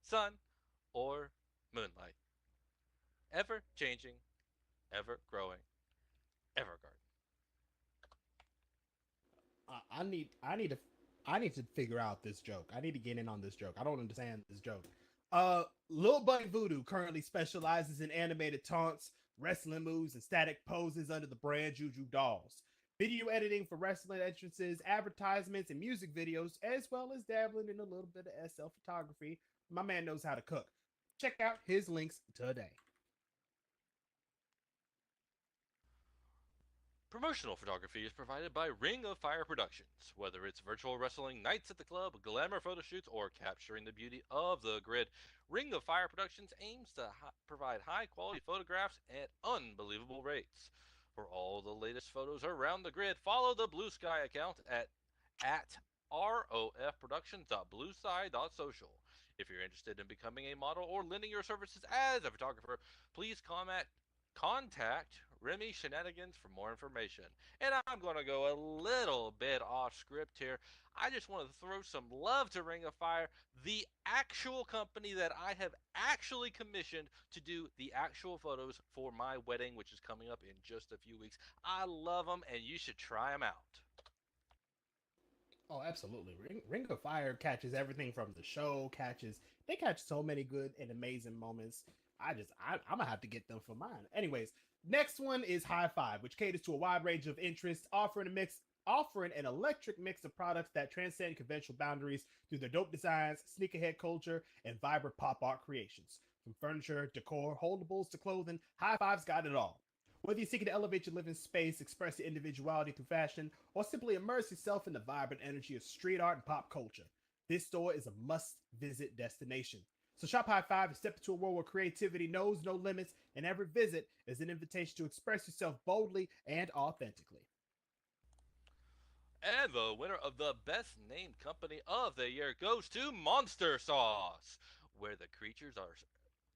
sun or moonlight. Ever changing, ever growing. Evergarden. I need to figure out this joke. I need to get in on this joke. I don't understand this joke. Lil Bunny Voodoo currently specializes in animated taunts, wrestling moves, and static poses under the brand Juju Dolls. Video editing for wrestling entrances, advertisements, and music videos, as well as dabbling in a little bit of SL photography. My man knows how to cook. Check out his links today. Promotional photography is provided by Ring of Fire Productions. Whether it's virtual wrestling nights at the club, glamour photo shoots, or capturing the beauty of the grid, Ring of Fire Productions aims to provide high quality photographs at unbelievable rates. For all the latest photos around the grid, follow the Blue Sky account at rofproductions.bluesky.social. If you're interested in becoming a model or lending your services as a photographer, please contact Remy Shenanigans for more information. And I'm going to go a little bit off script here. I just want to throw some love to Ring of Fire, the actual company that I have actually commissioned to do the actual photos for my wedding, which is coming up in just a few weeks. I love them, and you should try them out. Oh, absolutely. Ring of Fire catches everything from the show, they catch so many good and amazing moments. I'm gonna have to get them for mine. Anyways, next one is High Five, which caters to a wide range of interests, offering an electric mix of products that transcend conventional boundaries through their dope designs, sneakerhead culture, and vibrant pop art creations. From furniture, decor, holdables to clothing, High Five's got it all. Whether you're seeking to elevate your living space, express your individuality through fashion, or simply immerse yourself in the vibrant energy of street art and pop culture, this store is a must-visit destination. So shop High Five and step into a world where creativity knows no limits, and every visit is an invitation to express yourself boldly and authentically. And the winner of the best named company of the year goes to Monster Sauce, where the creatures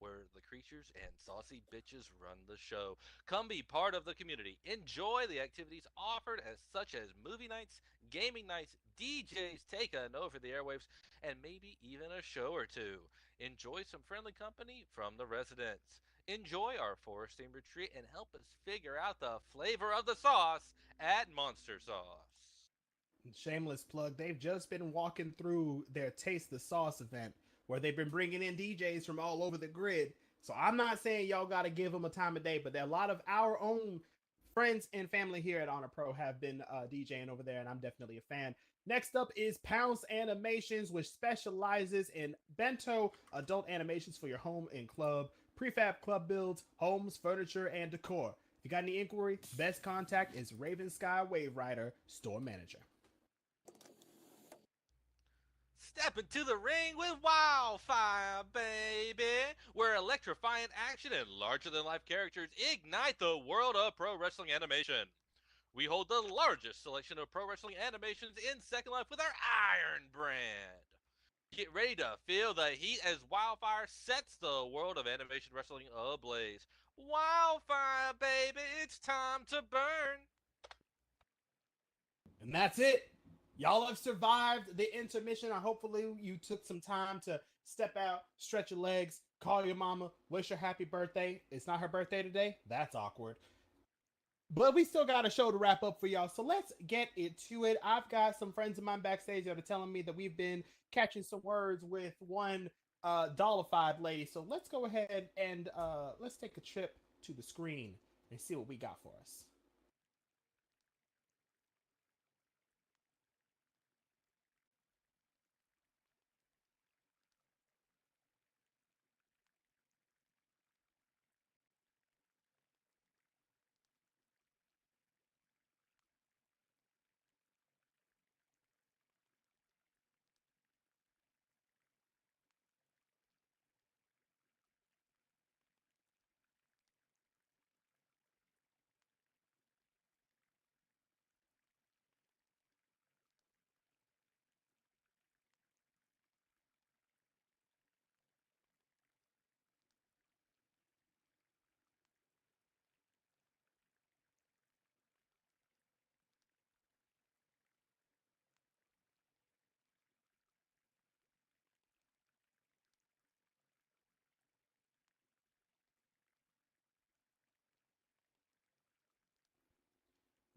and saucy bitches run the show. Come be part of the community. Enjoy the activities offered such as movie nights, gaming nights, DJs taking over the airwaves, and maybe even a show or two. Enjoy some friendly company from the residents. Enjoy our forest themed retreat and help us figure out the flavor of the sauce at Monster Sauce. Shameless plug, they've just been walking through their Taste the Sauce event where they've been bringing in DJs from all over the grid. So I'm not saying y'all got to give them a time of day, but there are a lot of our own friends and family here at Honor Pro have been DJing over there, and I'm definitely a fan. Next up is Pounce Animations, which specializes in bento adult animations for your home and club, prefab club builds, homes, furniture, and decor. If you got any inquiry, best contact is Raven Sky Wave Rider, store manager. Step into the ring with Wildfire, baby! Where electrifying action and larger-than-life characters ignite the world of pro wrestling animation. We hold the largest selection of pro wrestling animations in Second Life with our Iron brand. Get ready to feel the heat as Wildfire sets the world of animation wrestling ablaze. Wildfire, baby, it's time to burn! And that's it. Y'all have survived the intermission. Hopefully you took some time to step out, stretch your legs, call your mama, wish her happy birthday. It's not her birthday today. That's awkward. But we still got a show to wrap up for y'all, so let's get into it. I've got some friends of mine backstage that are telling me that we've been catching some words with one dollified lady. So let's go ahead and let's take a trip to the screen and see what we got for us.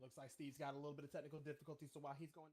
Looks like Steve's got a little bit of technical difficulty, so while he's going.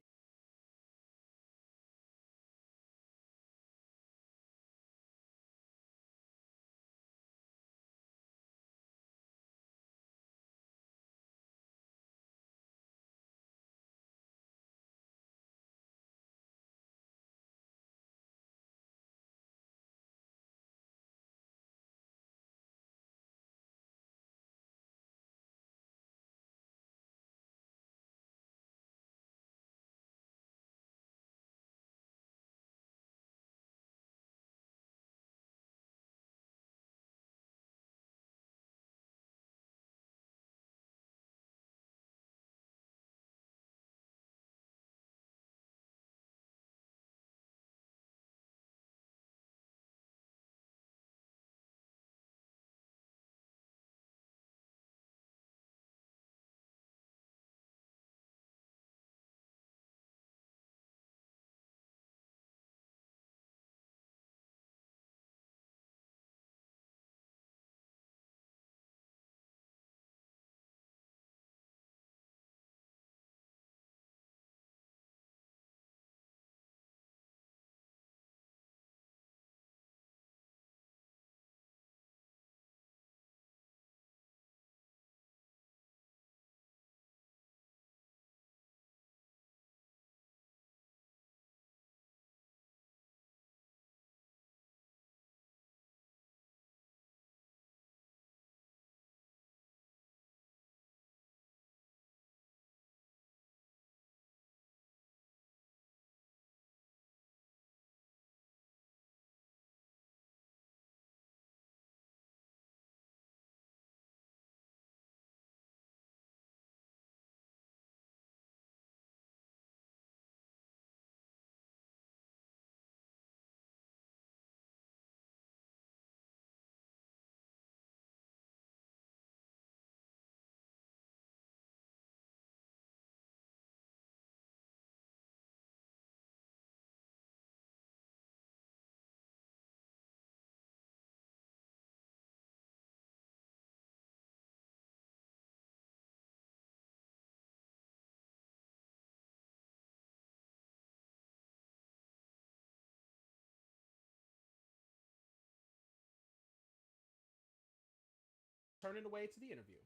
Turning away to the interview.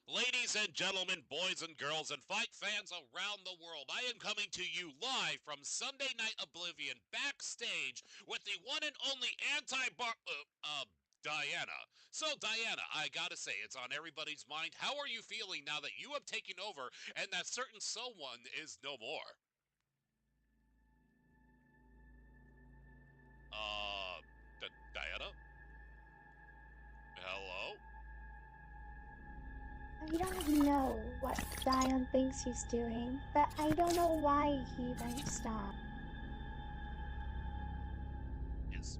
Ladies and gentlemen, boys and girls, and fight fans around the world, I am coming to you live from Sunday Night Oblivion backstage with the one and only Diana. So, Diana, I gotta say, it's on everybody's mind. How are you feeling now that you have taken over and that certain someone is no more? Diana? Hello? I don't know what Zion thinks he's doing, but I don't know why he won't stop. Is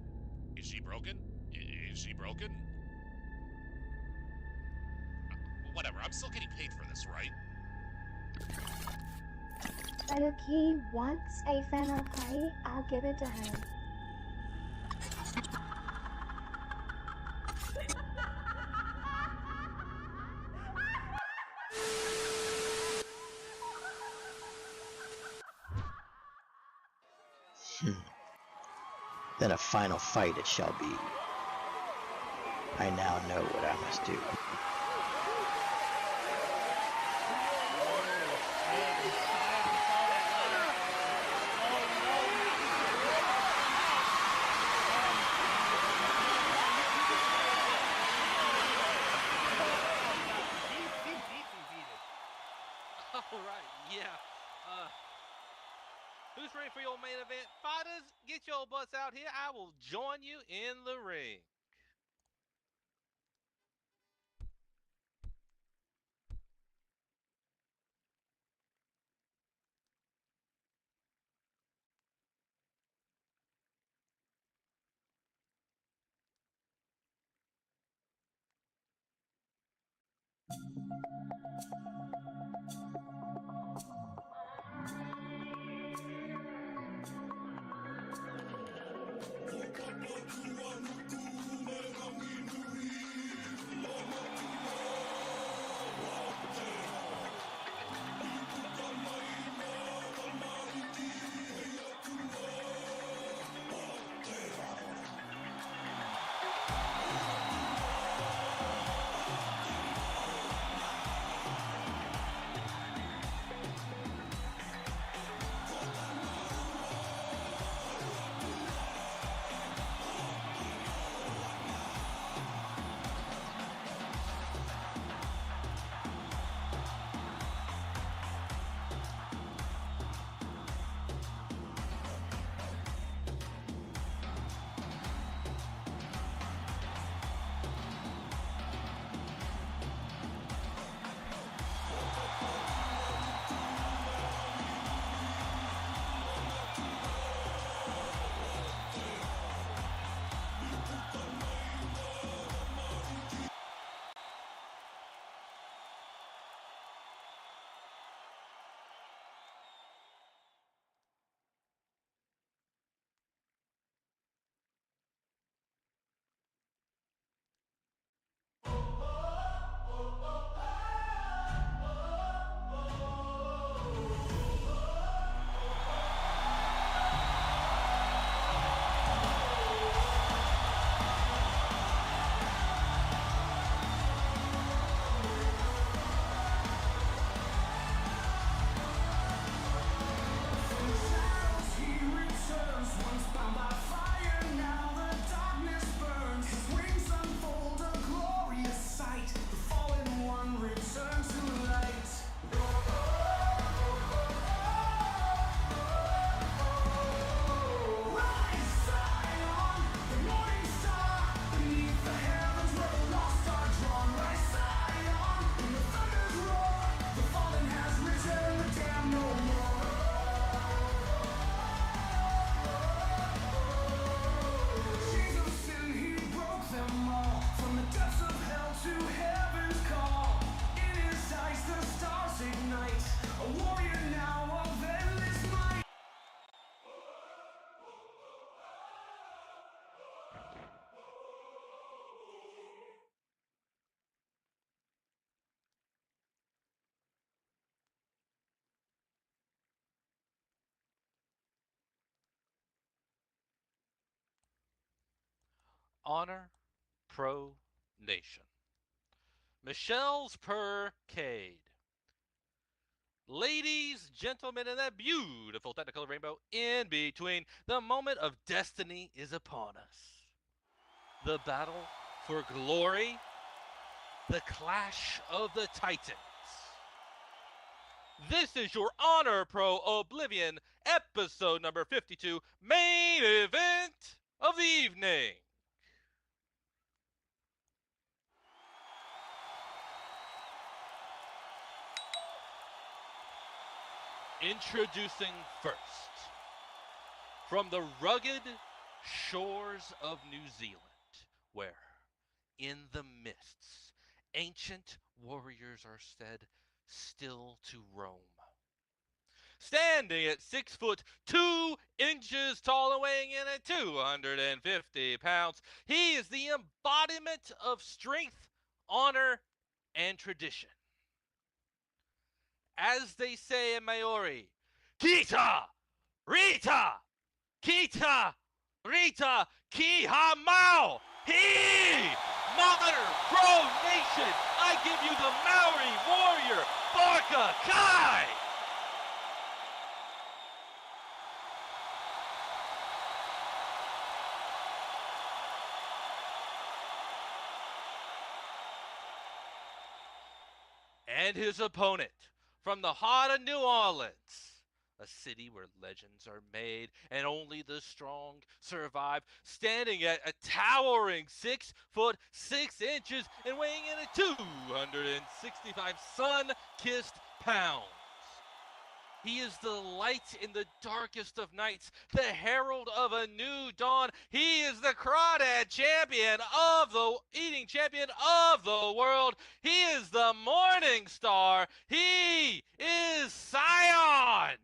she broken? Is she broken? Whatever, I'm still getting paid for this, right? But if he wants a final fight, I'll give it to him. then a final fight it shall be. I now know what I must do. Alright, yeah. Who's ready for your main event? Fighters, get your butts out here. I will join you in the ring. Honor Pro Nation. Michelle's Percade. Ladies, gentlemen, and that beautiful technicolor rainbow in between, the moment of destiny is upon us. The battle for glory, the clash of the titans. This is your Honor Pro Oblivion, episode number 52, main event of the evening. Introducing first, from the rugged shores of New Zealand, where, in the mists, ancient warriors are said still to roam. Standing at 6 foot 2 inches tall and weighing in at 250 pounds, he is the embodiment of strength, honor, and tradition. As they say in Maori, Kita! Rita! Kita! Rita Kihamau! He! Modern Pro Nation! I give you the Maori warrior, Barca Kai! And his opponent from the heart of New Orleans, a city where legends are made and only the strong survive, standing at a towering 6'6" and weighing in at 265 sun-kissed pounds. He is the light in the darkest of nights, the herald of a new dawn. He is the crawdad champion of the eating champion of the world. He is the morning star. He is Scion.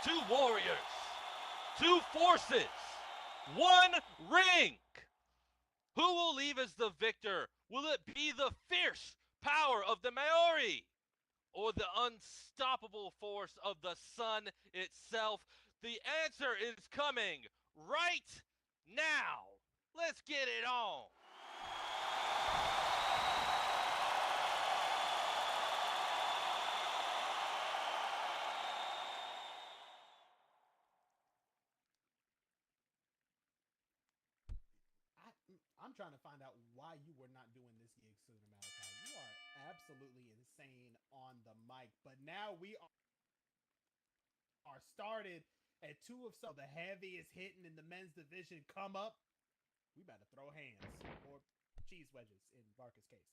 Two warriors, two forces, one ring. Who will leave as the victor? Will it be the fierce power of the Maori or the unstoppable force of the sun itself? The answer is coming right now. Let's get it on. I'm trying to find out why you were not doing this gig sooner, Malachi. You are absolutely insane on the mic, but now we are started at two of some of the heaviest hitting in the men's division come up. We better throw hands or cheese wedges in Barca's case.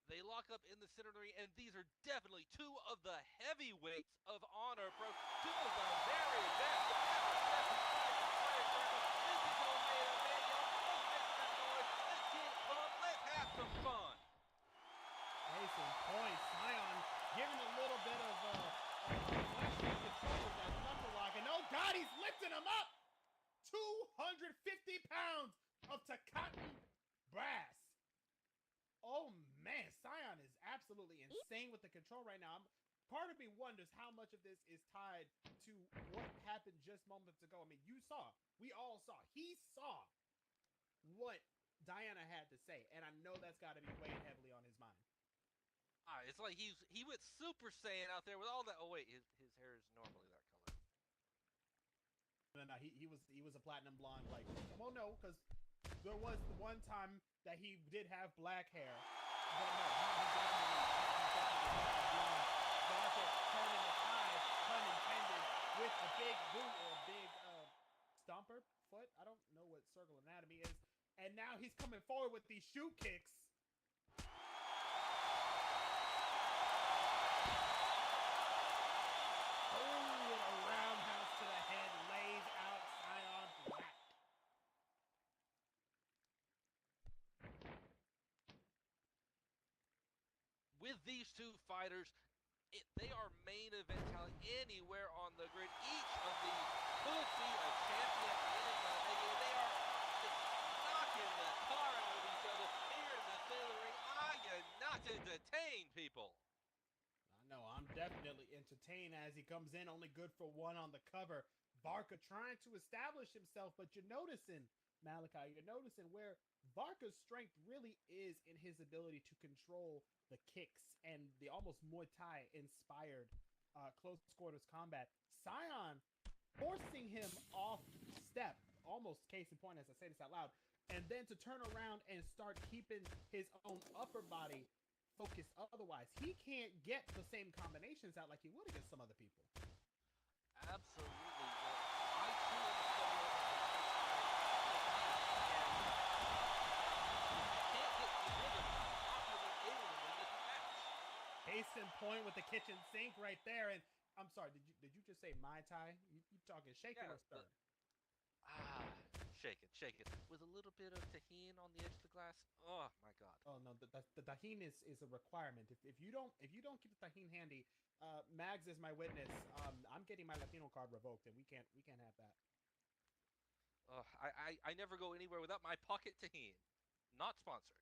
They lock up in the center of the ring, and these are definitely two of the heavyweights of Honor Pro. Two of the very best to ever step inside the fire circle. This is your main event, y'all. Let's make some noise. Let's get pumped. Let's have some fun. Case in point, Scion giving a little bit of flashing control with that knuckle lock, and oh God, he's lifting him up. 250 pounds of Takatin brass. Oh man, Scion is absolutely insane with the control right now. Part of me wonders how much of this is tied to what happened just moments ago. I mean, you saw, we all saw, he saw what Diana had to say, and I know that's got to be weighing heavily on his mind. It's like he went Super Saiyan out there with all that. Oh wait, his hair is normally that color. No, he was a platinum blonde. Like, well, no, because there was the one time that he did have black hair. But no, he definitely blonde. Barca turning the tide, pun intended, with a big boot or a big stomper foot. I don't know what circle anatomy is. And now he's coming forward with these shoe kicks. With these two fighters, they are main event talent anywhere on the grid. Each of these could be a champion in the making. They are just knocking the tar out of each other here in the center of the ring. Are you not entertained, people? I know, I'm definitely entertained as he comes in, only good for one on the cover. Barca trying to establish himself, but you're noticing, Malachi, you're noticing where Barca's strength really is in his ability to control the kicks and the almost Muay Thai inspired close quarters combat. Scion forcing him off step, almost case in point as I say this out loud, and then to turn around and start keeping his own upper body focused otherwise. He can't get the same combinations out like he would against some other people. Absolutely. I too am familiar with the can't get the rhythm. Not really able to win this match. Case in point with the kitchen sink right there. And I'm sorry, did you just say Mai Tai? You talking shaking or stirring? Shake it. With a little bit of tahini on the edge of the glass. Oh my God. Oh no, the tahini is a requirement. If you don't keep the tahini handy, Mags is my witness. I'm getting my Latino card revoked, and we can't have that. I never go anywhere without my pocket tahine. Not sponsored.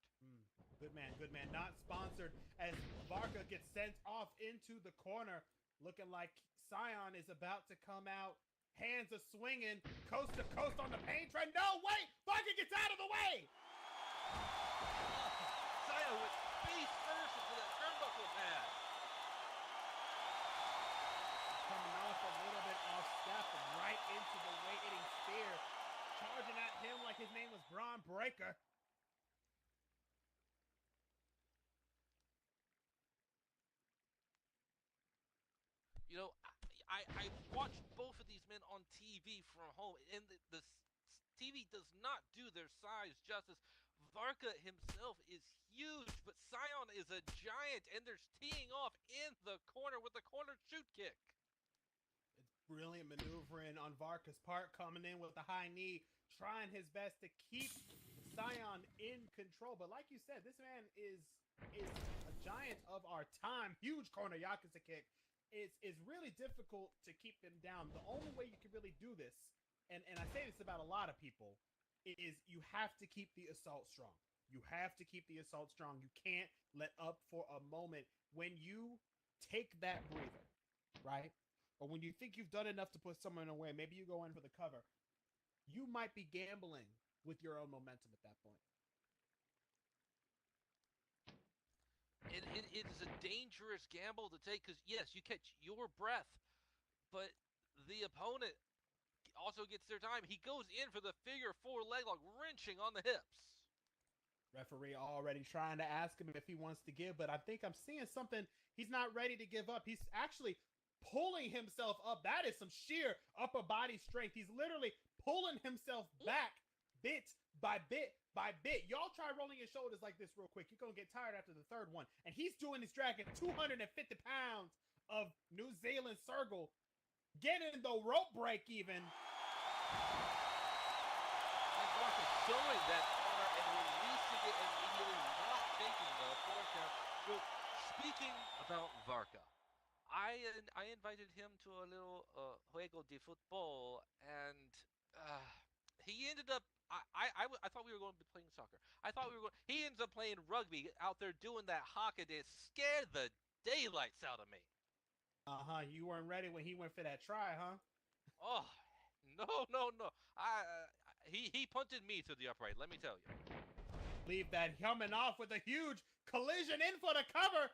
Good man, good man. Not sponsored as Varka gets sent off into the corner, looking like Scion is about to come out. Hands are swinging, coast to coast on the pain train. No, wait! Varka gets out of the way! Scion went face first into that turnbuckle pad. Coming off a little bit off step and right into the weight-hitting spear. Charging at him like his name was Braun Breaker. You know, I watched both of these men on TV from home, and the TV does not do their size justice. Varka himself is huge, but Scion is a giant, and they're teeing off in the corner with the corner shoot kick. It's brilliant maneuvering on Varka's part, coming in with the high knee, trying his best to keep Scion in control. But like you said, this man is a giant of our time. Huge corner Yakuza kick. It's really difficult to keep him down. The only way you can really do this, and I say this about a lot of people, is you have to keep the assault strong. You have to keep the assault strong. You can't let up for a moment. When you take that breather, right? Or when you think you've done enough to put someone away, maybe you go in for the cover. You might be gambling with your own momentum at that point. It is a dangerous gamble to take because, yes, you catch your breath, but the opponent also gets their time. He goes in for the figure four leg lock, wrenching on the hips. Referee already trying to ask him if he wants to give, but I think I'm seeing something. He's not ready to give up. He's actually pulling himself up. That is some sheer upper body strength. He's literally pulling himself back bit by bit by bit. Y'all try rolling your shoulders like this real quick. You're going to get tired after the third one. And he's doing this dragging 250 pounds of New Zealand circle, getting the rope break even. And Varka showing that corner and releasing it immediately, not taking the four count. Well, speaking about Varka, I invited him to a little juego de football, and he ended up. I thought we were going to be playing soccer. He ends up playing rugby out there doing that haka dance. Scared the daylights out of me. You weren't ready when he went for that try, huh? Oh, no. He punted me to the upright, let me tell you. Leave that coming off with a huge collision in for the cover.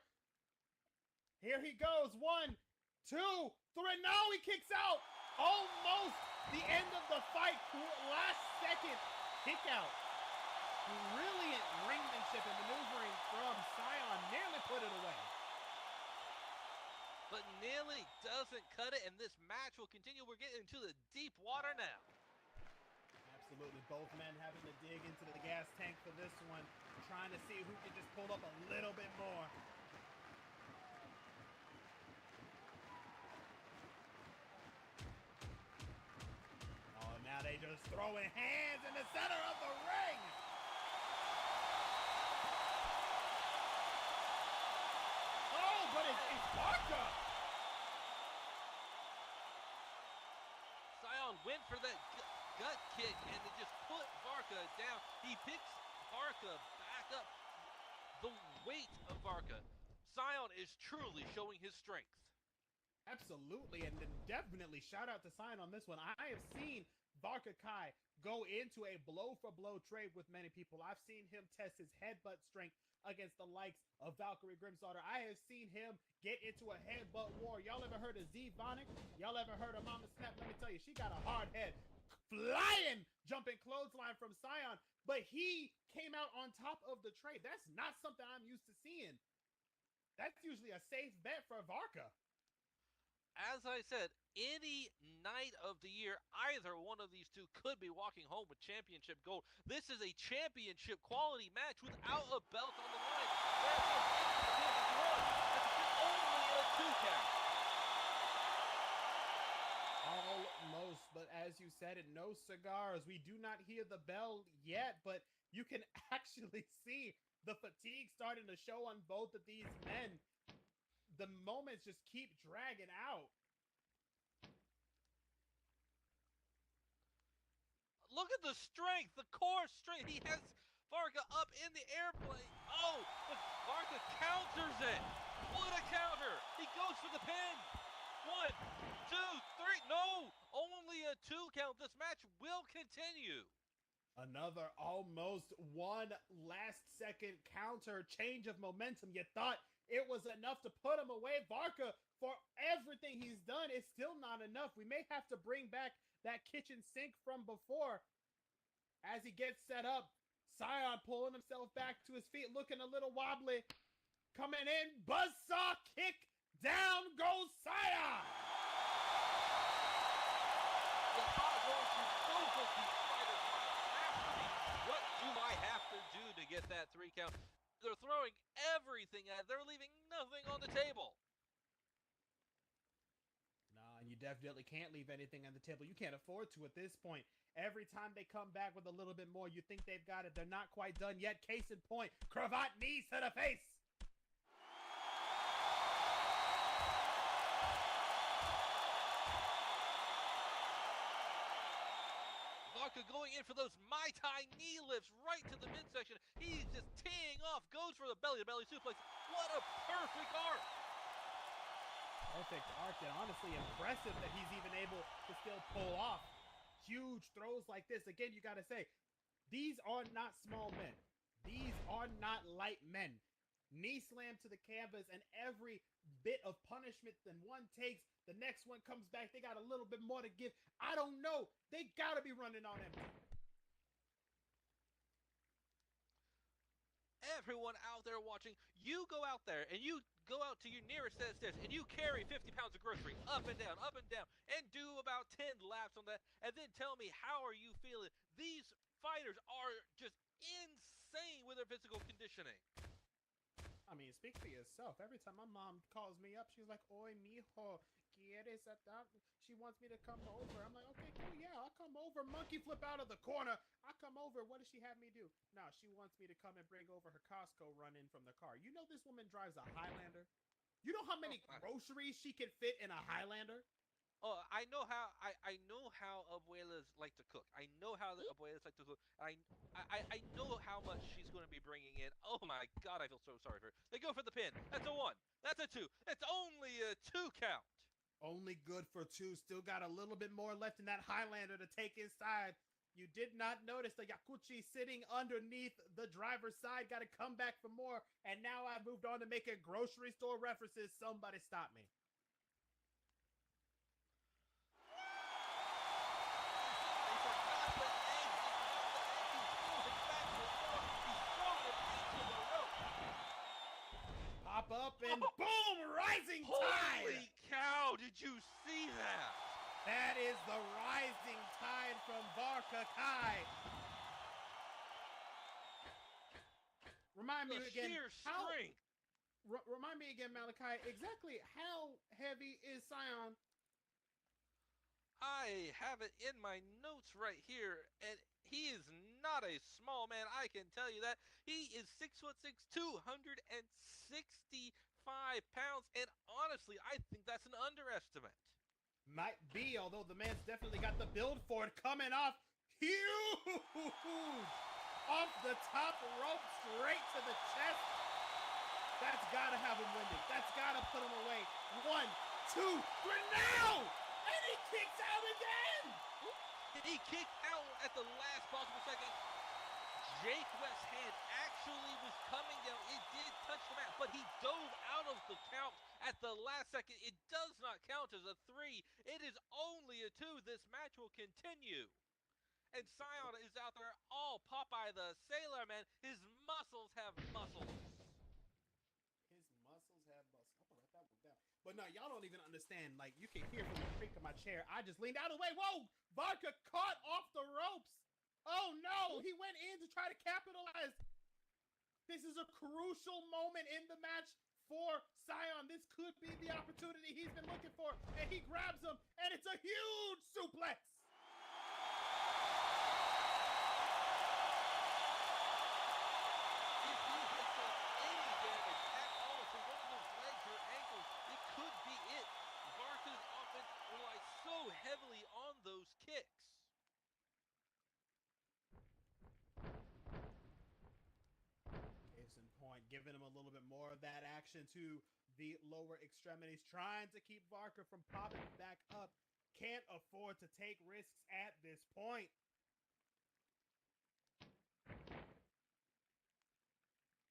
Here he goes. 1, 2, 3. No, he kicks out. Almost the end of the fight. Last second kick out. Brilliant ringmanship and maneuvering from Scion. Nearly put it away. But nearly doesn't cut it, and this match will continue. We're getting into the deep water now. Absolutely. Both men having to dig into the gas tank for this one. Trying to see who can just pull up a little bit more. Oh, now they just throwing hands in the center of the ring. Oh, but it's Varka. Scion went for that gut kick, and it just put Varka down. He picks Varka back up. The weight of Varka. Scion is truly showing his strength. Absolutely, and then definitely shout out to Scion on this one. I have seen Varka Kai go into a blow-for-blow trade with many people. I've seen him test his headbutt strength against the likes of Valkyrie Grimsdaughter. I have seen him get into a headbutt war. Y'all ever heard of Z Vonic? Y'all ever heard of Mama Snap? Let me tell you, she got a hard head. Flying jumping clothesline from Scion, but he came out on top of the trade. That's not something I'm used to seeing. That's usually a safe bet for Varka. As I said, any night of the year, either one of these two could be walking home with championship gold. This is a championship quality match without a belt on the line. Only a 2 count. Almost, but as you said, no cigars. We do not hear the bell yet, but you can actually see the fatigue starting to show on both of these men. The moments just keep dragging out. Look at the strength, the core strength. He has Varka up in the airplane. Oh, but Varka counters it. What a counter. He goes for the pin. 1, 2, 3. No, only a 2 count. This match will continue. Another almost one last second counter change of momentum. You thought it was enough to put him away. Varka, for everything he's done, it's still not enough. We may have to bring back that kitchen sink from before. As he gets set up, Scion pulling himself back to his feet, looking a little wobbly. Coming in, buzzsaw kick, down goes Scion! The hot rolls to both of these fighters after me. What do I have to do to get that 3 count? They're throwing everything at it. They're leaving nothing on the table. Nah, you definitely can't leave anything on the table. You can't afford to at this point. Every time they come back with a little bit more, you think they've got it. They're not quite done yet. Case in point, cravat knees to the face. Varka going in for those Mai Tai knee lifts right to the midsection. He's just teeing off, goes for the belly-to-belly suplex. What a perfect arc. Perfect arc, and honestly impressive that he's even able to still pull off huge throws like this. Again, you gotta say, these are not small men. These are not light men. Knee slam to the canvas, and every bit of punishment that one takes, the next one comes back. They got a little bit more to give. I don't know. They gotta be running on empty. Everyone out there watching, you go out there and you go out to your nearest set of stairs and you carry 50 pounds of grocery up and down, and do about 10 laps on that, and then tell me, how are you feeling? These fighters are just insane with their physical conditioning. I mean, speak for yourself. Every time my mom calls me up, she's like, "Oy, mijo, quieres estar?" She wants me to come over. I'm like, "Okay, cool, yeah, I'll come over." Monkey flip out of the corner. I come over. What does she have me do? No, she wants me to come and bring over her Costco run in from the car. You know this woman drives a Highlander? You know how many groceries she can fit in a Highlander? Oh, I know how abuelas like to cook. I know how the abuelas like to cook. I know how much she's going to be bringing in. Oh my God, I feel so sorry for her. They go for the pin. That's a 1. That's a 2. It's only a 2 count. Only good for 2. Still got a little bit more left in that Highlander to take inside. You did not notice the Yakuchi sitting underneath the driver's side. Got to come back for more. And now I've moved on to making grocery store references. Somebody stop me. Pop up and boom! Rising tide! Holy cow, did you see that? That is the rising tide from Varka Kai. Remind me again, sheer strength. Remind me again, Malachi, exactly how heavy is Scion? I have it in my notes right here, and he is not a small man, I can tell you that. He is 6'6", 265 pounds, and honestly, I think that's an underestimate. Might be, although the man's definitely got the build for it. Coming off huge! Off the top rope, straight to the chest. That's got to have him winded. That's got to put him away. 1, 2, 3, now! And he kicks out again! He kicked out at the last possible second. Jake West's hand actually was coming down. It did touch the mat, but he dove out of the count at the last second. It does not count as a 3. It is only a 2. This match will continue. And Scion is out there all Popeye the Sailor Man. His muscles have muscles. His muscles have muscles. I'm gonna write that one down. But no, y'all don't even understand. Like, you can hear from the creak of my chair. I just leaned out of the way. Whoa! Varka caught off the ropes. Oh no! He went in to try to capitalize. This is a crucial moment in the match for Scion. This could be the opportunity he's been looking for. And he grabs him, and it's a huge suplex. If he has done any damage at all to one of those legs or ankles, it could be it. Varka's offense relies so heavily on those kicks. reaction to the lower extremities, trying to keep Varka from popping back up. Can't afford to take risks at this point.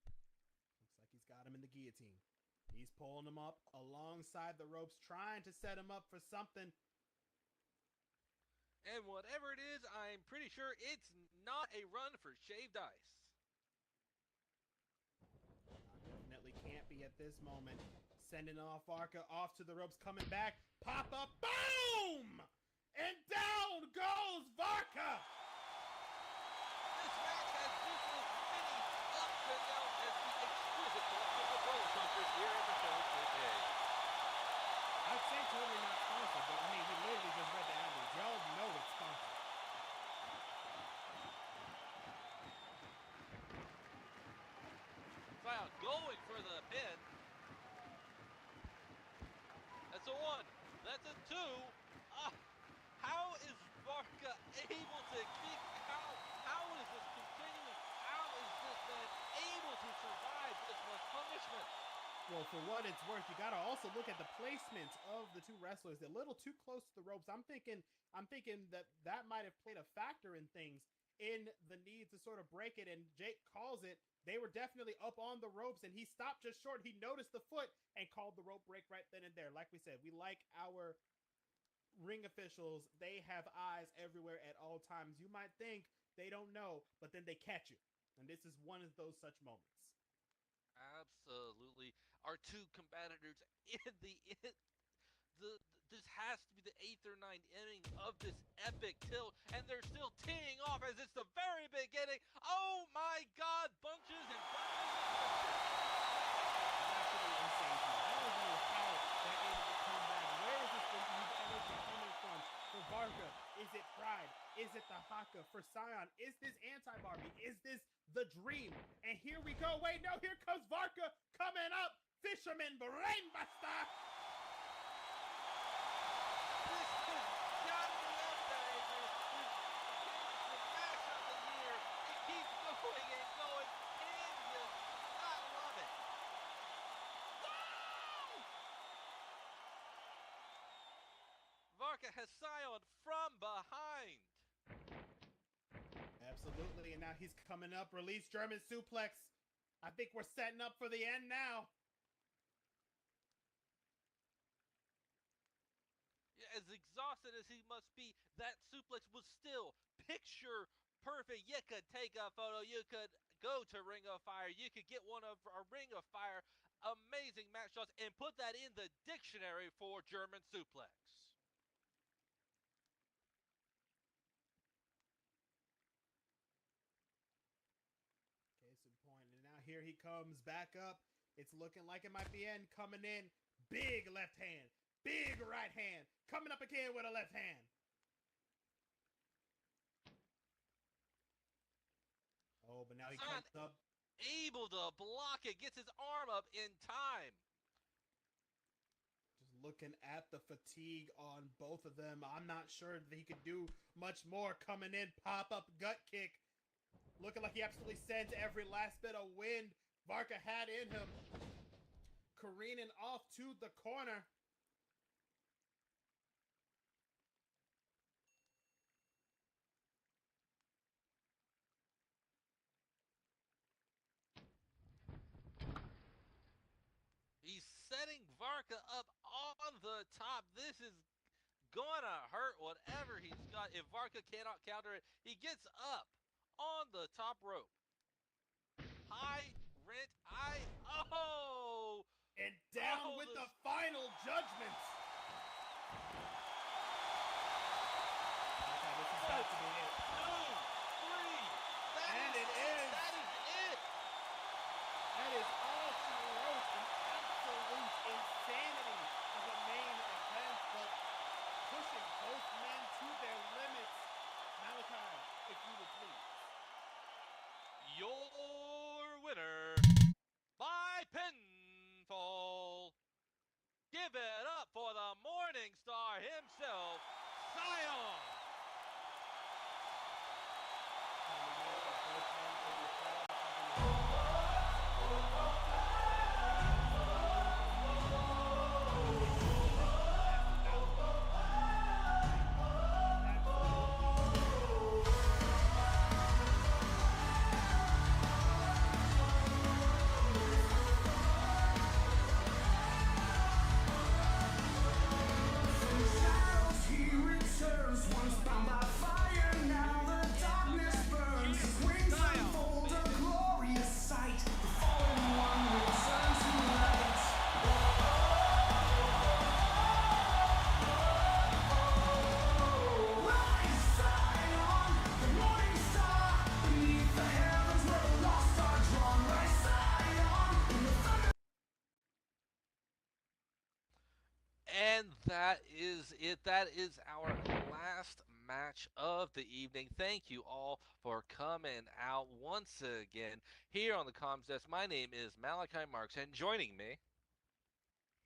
Looks like he's got him in the guillotine. He's pulling him up alongside the ropes, trying to set him up for something. And whatever it is, I'm pretty sure it's not a run for shaved ice. Definitely can't be at this moment. Sending off Varka off to the ropes, coming back. Pop up, boom! And down goes Varka! This match has just as many ups and downs as the exquisite collection of roller coasters here in the show today. I'd say totally not sponsored, but I mean, we literally just read the average. Y'all know it's sponsored. Cloud going for the pin. That's a 1. That's a 2. How is Varka able to keep? How is this continuing? How is this man able to survive this much punishment? Well, for what it's worth, you gotta also look at the placement of the two wrestlers. They're a little too close to the ropes. I'm thinking that might have played a factor in things, in the need to sort of break it. And Jake calls it. They were definitely up on the ropes, and he stopped just short. He noticed the foot and called the rope break right then and there. Like we said, we like our ring officials. They have eyes everywhere at all times. You might think they don't know, but then they catch you. And this is one of those such moments. Absolutely. Our two competitors in this has to be the 8th or 9th inning of this epic tilt, and they're still teeing off as it's the very beginning. Oh my God, bunches and bunches and bunches. Absolutely insane. I don't know how they're able to come back. Where is this energy coming from? For Varka, is it pride? Is it the Haka? For Scion, is this anti-Barbie? Is this the dream? And here we go. Wait, no, here comes Varka coming up. Fisherman Brainbuster. This has got to be up there, Adrian. It's the match of the year. It keeps going and going. Can you not love it? Varka has Scion from behind. Absolutely, and now he's coming up. Release German suplex. I think we're setting up for the end now. As exhausted as he must be, that suplex was still picture perfect. You could take a photo. You could go to Ring of Fire. You could get one of a Ring of Fire amazing match shots and put that in the dictionary for German suplex. Case in point, and now here he comes back up. It's looking like it might be end. Coming in, big left hand, big right hand, coming up again with a left hand. Oh, but now he comes up. Able to block it, gets his arm up in time. Just looking at the fatigue on both of them. I'm not sure that he could do much more. Coming in, pop-up gut kick. Looking like he absolutely sends every last bit of wind Varka had in him. Careening off to the corner. He's setting Varka up on the top. This is gonna hurt whatever he's got. If Varka cannot counter it, he gets up on the top rope. High rent, oh! And down with the final judgment. Okay, this is about to be it. 2, 3. And it is. That is it. That is all she wrote. An absolute insanity of a main event, but pushing both men to their limits. Malachi, if you would please. Your winner by pinfall. Give it up for the Morning Star himself, Scion. And that is it. That is our last match of the evening. Thank you all for coming out once again here on the Comms Desk. My name is Malachi Marks, and joining me,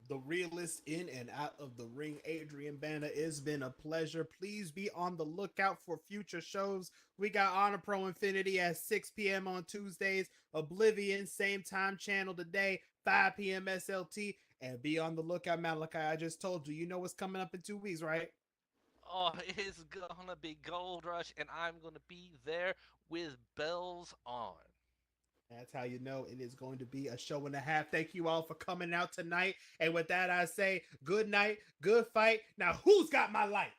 the realist in and out of the ring, Adrian Banda. It's been a pleasure. Please be on the lookout for future shows. We got Honor Pro Infinity at 6 p.m. on Tuesdays, Oblivion, same time channel today, 5 p.m. SLT. And be on the lookout, Malachi. I just told you, you know what's coming up in 2 weeks, right? oh, it's gonna be Gold Rush, and I'm gonna be there with bells on. That's how you know it is going to be a show and a half. Thank you all for coming out tonight. And with that, I say good night, good fight. Now, who's got my light?